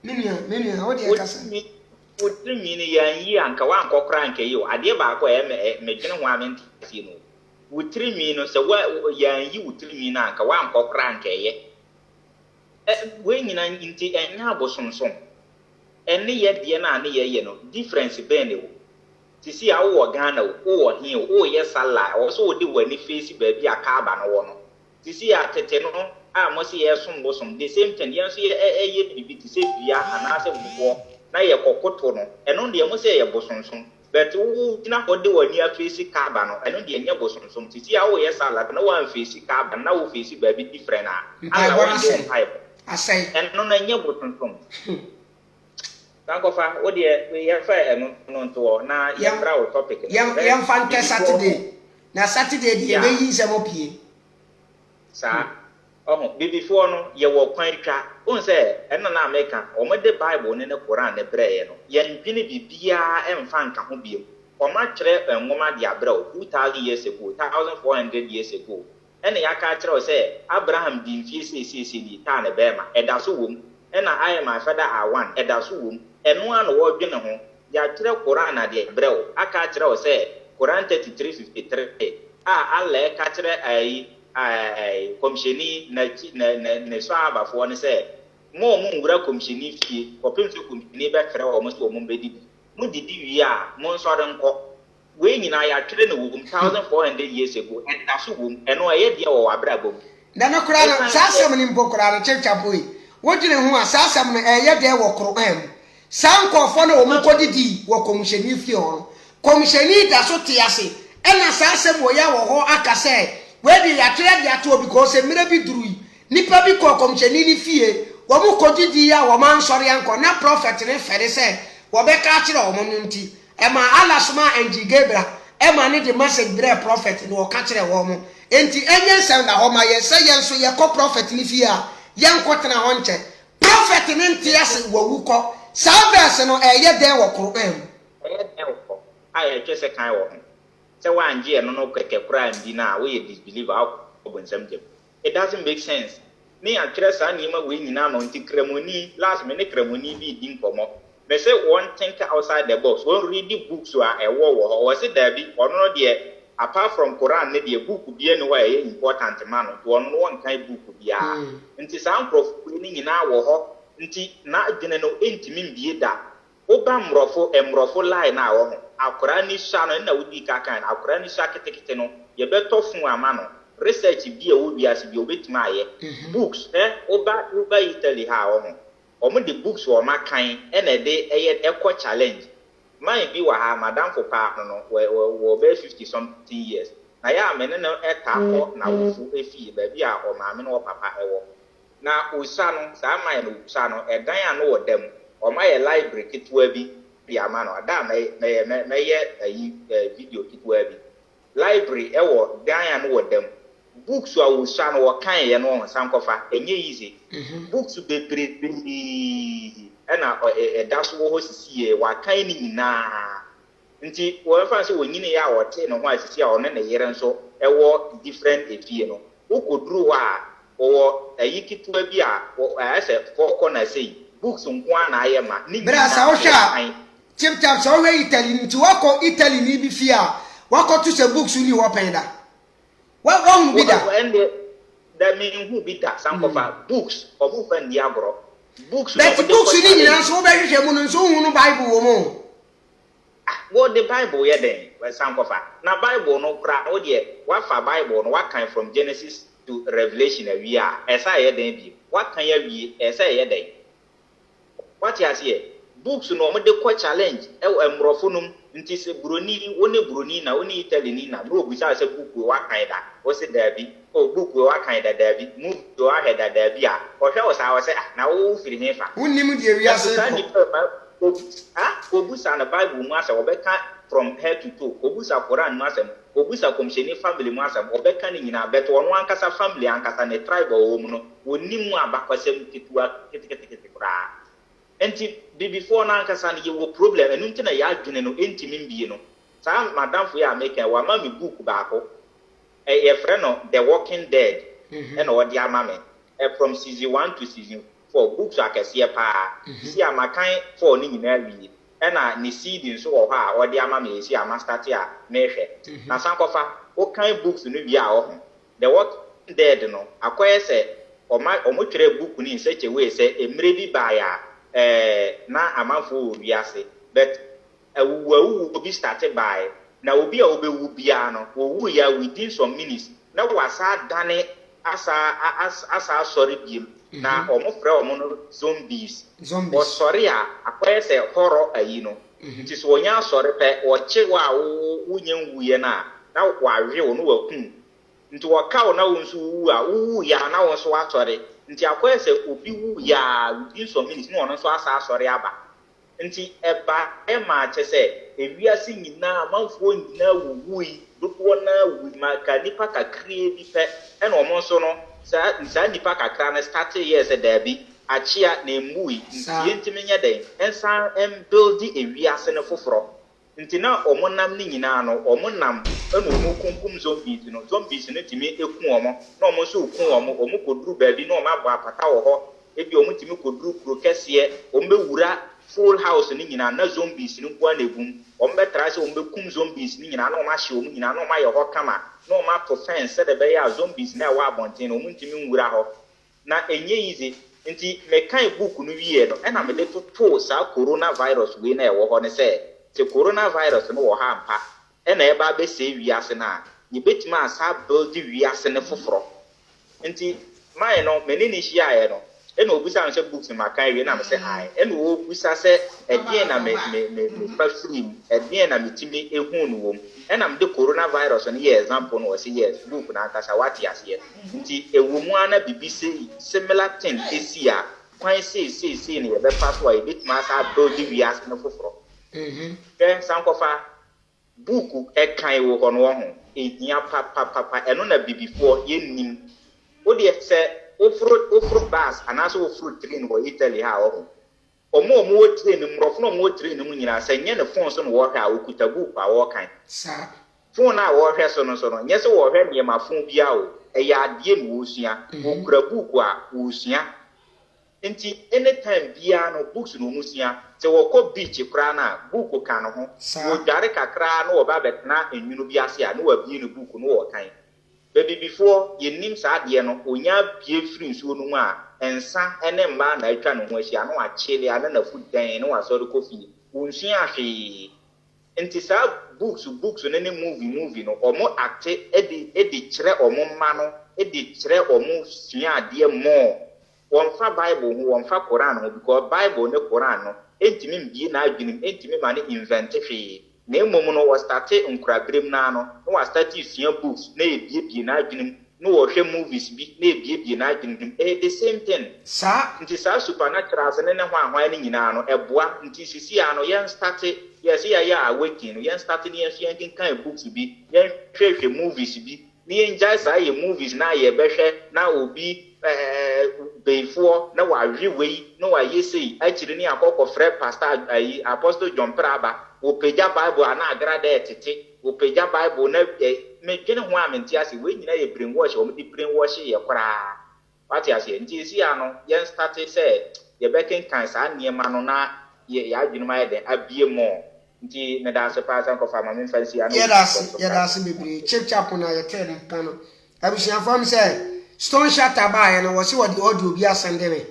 menua wo de kasa wutiri nwi ne ya yi anka wa nkokra anka yi o ade ba ko e medwene ho amenti ase no wutiri nwi no se wa ya yi wutiri nwi na anka wa nkokra anka ye we nyina nti enya abosonsom ene ye de na ne ye no difference be ne wo tisi a wo Ghana wo he wo ye sala wo so de wani face ba bi aka aba no wo no tisi a tete no a mo se ye som bosom the same thing ye so ye bibi tisi bia ana se bubo na ye kokoto no eno de mo se ye bosonsom but wo tina ho de wani a face ka aba no eno de nya bosonsom tisi a wo ye sala na wo face ka aba na wo face ba bi different a wo de type asai eno na nya bosonsom Sankofa, what ye fa no nto na ye bra o topic. Yam fan Saturday. Na Saturday di we yi se mo pie. Sa before no ye wo kwan twa on say enna na America o mo de Bible ne ne Quran ne breye no ye ndwene bibia emfa nka ho biem o ma kire enwoma de abrɛ 2000 years ago 1400 years ago ene ya ka kire o say Abraham di mfie sesese ni ta ne bema eda so wom ena I my father are one eda so wom eno an wo dwene ho ya kire Quran na de brɛ o aka kire o say Quran 33:53 alle ka kire komsheni na so abafo ne say mo nwura komsheni fie kopemso komsheni be kere o mo so mo be didi mo didi wi a mo so de nko we nyina ya twere na wo 1400 years ago and that so wo eno ye de wo abrabom na no kura na sasam ni mpo kura na chepchapoi wo gine ho a sasam no ye de wo kro sankofo na wo mo kodidi wo komsheni fie ho komsheni da so te ase ena sasam wo ya wo ho aka say where the atred ya to because emire bi durui nipa bi ko komcheni ni fie wo mu kodidi ya wo man sori anko na prophet ne fere say wo be ka kire wo mu nti e ma alasma enji gebra e ma ne the message bre prophet no ka kire wo mu enti enye nsem na ho ma ye say ye nso ye ko prophet ni fie a ye nko tena ho nche prophet ne ntia se wo wu ko sa verse no ye den wo kro aye twese kan wo say one year no keke kura ndi na we disbeliever obonsam jem it doesn't make sense me akire sa nima we nyina ma nti kremoni last minute kremoni bi din komo me say one think outside the box one read the books wa wo say there be ono de apart from Quran ne de book bi ene wa e important man to ono won kan book bia nti sa prof ni nyina wo ho nti na adwene no entimi mbie da oba mrofo line na wo ho akura ni sha no na wudi ka kan akura ni sha ketekete no ye beto fun ama no research bi e wo biase bi obetima aye books oba Italy ha wo ho omo the books wo makan e na de eco challenge man bi wa ha madam for pa no wo be 50 something years na ya amene no etako na wofu efi ba bi a o ma me no papa ewo na usa no sa man no usa no edan a no wo dem o ma ye library kitwa bi ya mano ada me ye video kitwa bi library ewo dan ya no wo dem books wa usa no wo kan ye no sankofa enye easy books be ena daso wo sisi wa kan ni nyina nti wo fa se wo nyine ya wo te no ho asisi a ono na yere nso ewo different efie no wo koduru wa wo kitwa bi a ase foko na sei books nko na aye ma ni bra sa wo sha chipchap so we Italy nti wako Italy ni bi fie a wako to se books ni wo penda wa hu bi da that mean who be that some of books or who fan the agro books but books ni nyina so be hwehwe mu no so hu no Bible wo mu what the Bible ye den we some of na Bible no kra o de what fa Bible no what kind from Genesis to Revelation we are esa ye den bi what kan ye wi esa ye den what you see books no mo de ko challenge e emrofo num nti se broni na oni Italy ni na no obusa se book wa kan da o se da bi o book wa kan da bi move do ahead da bi a o hwe o sa o se na wo firi he fa unnim de wi ase obusa na Bible mu asa obeka from head to toe obusa Quran mu asa obusa komsheni family mu asa obeka ni nyina beto ono ankasa family ankasa ne tribe o mu no onnim mu abakwasem ketua ketekete kura enti before na ankasa ne wo problem enu ntina ya adwene no entimi mbie no sa madam for ya make wa ma me book baako e friend no The Walking Dead and what the amame from season 1 to season 4 books akese pa si amakan for ni nyina wi na ni seed so wo ha what the amame si ama start ya na hwe na sankofa o kan books no wi a wo The Walking Dead no akoye se omo twere book ni such a way say emre bi ba ya na amanfo wiase but wu obi started by na obi a obewu bia no wo ya within some minutes na wasa dane asa sorry biem na omo frɛ omo no zombies o sorry a akwai se horror ayi no nti so onya sorry pe o che wa wunye nwuye na wa hwe wo no wa kun nti wo ka wo na wo nso wu a wu ya na wo so wa sorry nti akwai se obi wu ya within some minutes no ono so asa sorry aba nti eba ma che se ewiase nyina amanfo nyina wuwui dopo na wu maka nipa kakrie bi pe e na omo so no sa nipa kakra na start years da bi achia na emui nti ntimi nya den ensan build ewiase ne foforo nti na omo nam ni nyina no omo nam e no omo kunkum zombies no timi eku omo na omo so ku omo koduru ba bi na omo abo apata wo ho ebi omo timi koduru kro kese omo bewura full house ni nyina na zombies ni kwa na egum ombe trase ombe kum zombies ni nyina na oma hye omu nyina na oma ye ho kama na oma to fence de be ya zombies na wa abonten omu ntimi nwura ho na enye easy nti mekan book no wiye no na me de to sa coronavirus we na e wo ho ne se te coronavirus no wo ha ampa na e ba be se wiase na ye betima asa build wiase ne foforo nti mai no menini hia ye no ena obusa nse books makai we na me say hi ena obusa se edien na me free edien na metimi ehun no wom ena me de coronavirus no ye example no say yes book na akasa wati ase nti ewumu ana bibise similar thing esia kwan say ne ye be pass why bit master build we as no foforo sankofa book e kan wo ho no ho edia papa eno na bibifo ye nim wo de se ofro bas anaso ofro train wo Italy ha wo omo wo train mrofo no mo train mu nyina se nye ne phone so no wo hwe a okuta book a wo kan sa phone a wo hwe so no nye se wo hwe ne ma phone bia o e ya ade no wo sua okura book a wo sua nti anytime bia no books no mu sua se wo ko beach kra na book kan no ho wo dare kakra no wo ba betna enwunu bi ase a no wa bie no book no wo kan baby before ye nim sa de no onya bie free nsuo no mu a ensa ene mba na atwa no ho ahia no achele ana na food dan no asori kofi wonsu ahwe nti sa books no ne movie no omo acte edi kire omo ma no edi kire omo sua ade mo wonfa bible ho wonfa quran ho because bible ne quran no entimi mbie na adwunim entimi ma ne invent hwe na emom no was start nkrabrem na no was start sua books na ebie na adwunim no wo hwe movies bi na ebie na adwunim the same thing sa nti sa supernatural ne ho ahwan ne nyina no eboa nti sisi ano yen start yes ya awakening yen start ne yen yen kan books bi yen hwe movies bi ni enjoy sa ye movies na ye behwe na obi before na wa hwewei na wa yesi akiri ni akoko frɛ pastor apostle John Praba o peja bible ana agrada etete o peja bible na me dwene ho amenti ase we nyina ye brainwash o me brainwash ye kora wati ase nti esi ano yen start say ye beken kan sa niema no na ye adwene ma ye den abie mo nti na da se pass an ko fa ma me fancy ano ye da se bebre chap na ye tell dem pano abusian fam say Stone Shatter by and was what the audio be ascending me.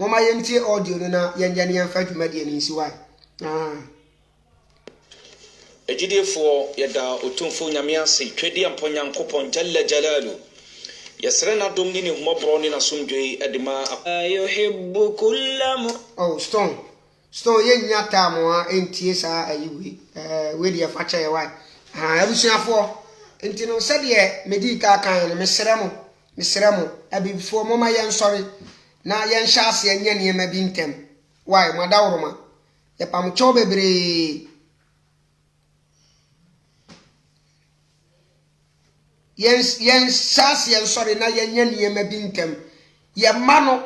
Mama yenti audio na yan fight media in Siwai. A GD for Yada Utumfu Yamiasi, Tredi and Ponyankopon Jalla Jalalu. Yasrena Domini Mobroni Nasumjay Edima. Oh, Stone yen yata moa entiesa ayiwi we dia facha ye wai. Abusia for entino said ye medika kan Misremo abi before mama yan sorry na yan shase yan nye ma bi ntem why madawroma ye pam cho bebre yan shase yan sorry na yan nye ma bi ntem ye mano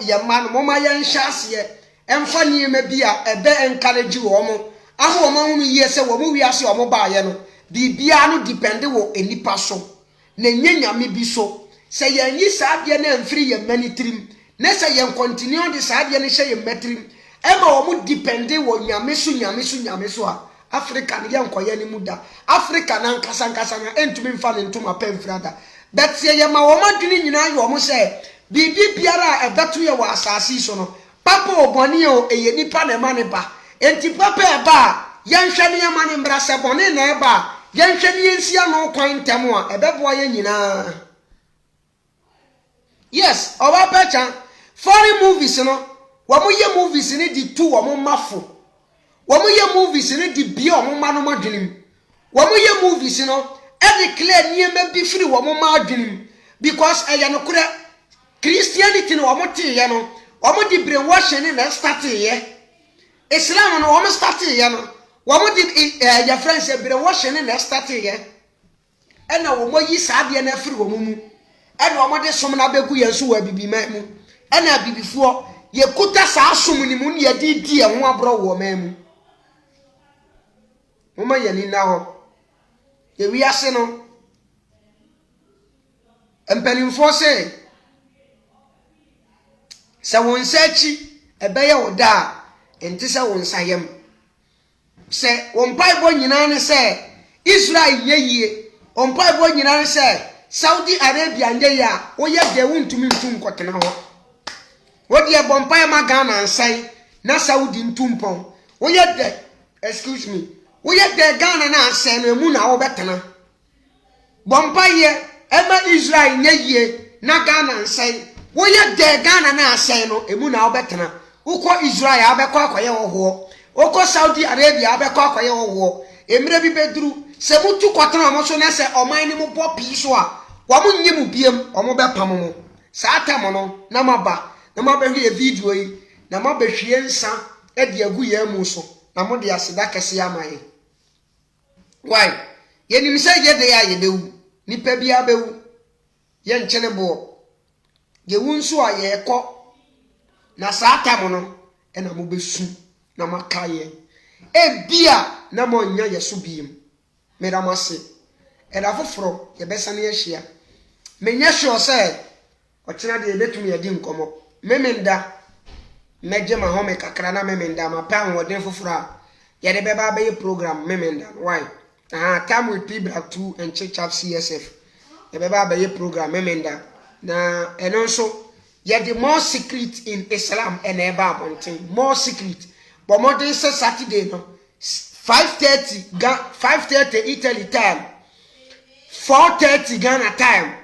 mama yan shase ye emfa nye ma bi a ebe encourage wo mo aho mo hu ye se wo mo wiase wo mo ba ye no bibia no depend wo enipa so na nyanyame bi so say yen yi saadie na mfiri ye manitrim na say yen continue de saadie ne hye ye matrim e ma wo mu depend wo nyame so a Africa ne yen koye ne muda Africa na nkasa na entumi mfa ne ntoma pemfrada but say ye ma wo madwini nyina yo mo say bibi biara e beto ye wo asasi so no papa oboni o eye nipa na ma ne ba enti papa e ba yen hwe ne ma ne mbra se boni na e ba yen hwe ne yensia no kwan ntem a e bebo ye nyina. Yes, our pecha foreign movies no. Wamu ye movies ni di two wamu mafu. Wamu ye movies ni di bi wamu manu madwinim. Wamu ye movies no. Every clear niye me be free wamu madwinim because no kure Christianity no wamu ti ye no. Wamu di brainwashing ni na start ye. Islam no wo started ya no wo di your friends e bere wo hye na started ya e na wo yi saade na afiri wo mu e na wo de som na beku ye nso wa bibi ma mu e na bibifo ye kuta sa som ni mu ye di e ho abro wo ma mu mama ye ni na ho ye wi ase no empanimfo se won sachi ebe ye woda enti se won sayem se won Bible nyina ne se Israel yeye on Bible nyina ne se Saudi Arabia nje ya oye de wuntumi ntum kotena ho wodi e bompai ma Ghana ansai na Saudi ntumpon oye de excuse me oye de Ghana na ansai no emu na wo betena bompai ye ema Israel yeye na Ghana ansai woye de Ghana na ansai no emu na wo betena uko Israel abekọ akoye wo uko Saudi Arabia abekọ akoye wo emre bi beduru se mutu kwatana mo so na se oman ni mo bo pi so a wo mo nyim biem o mo bepam mo sa atam no na maba na mabehwe video yi na mabehwe nsa e de agu ya mu so na mo de aseda kese amaye why ye nim se ye de ya ye bewu nipa bia bewu ye nchene bo ye wunso a ye ekọ na sa atam no e na mo besu na makaye e bia na mo nya yeso biem medamase e da foforo ye besane ye hia menya sure say o kina de betumi ye di nkomo memenda meje ma home kakra na memenda ma pa wodin foforo a ye de beba be program memenda why time with people 2 and check up CSF ye beba be program memenda na eno so ye the more secret in Islam and eba abonten more secret but more than Saturday no 5:30 Italy time 4:30 Ghana time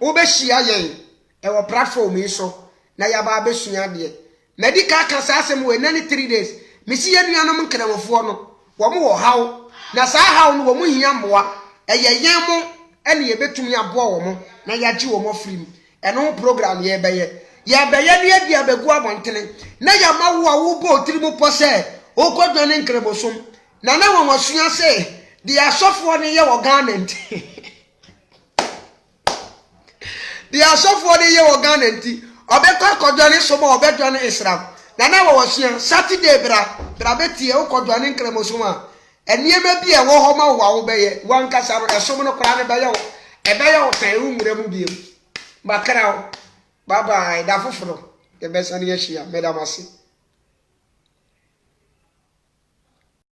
obehia yen e wo platform yi so na ya ba besua de medical cancer asem we nani 3 days misi ye nuanom nkramofo no wo mo wo haw na sa haw no wo mo hia mboa e ye yan mo ene ye betumi aboa wo mo na ya gi wo mo free eno program ye beye ne dia begu abontene na ya ma wo a wo bo tiri mu pose o kodwa ne nkrebosom na na wo wasua se dia asofo ne ye wo Ghana nti dia asofo ne ye wo Ghana nti obekọ kodwa ne somo obedwa ne Islam na wo wasua Saturday bra betie o kodwa ne nkrebosom a eniema bi e wo ho ma wo beye wankasa ro esom no kra ne beye wo ebeye wo tan umure mu biem bakra bye bye da foforo ye besane ye hia medamase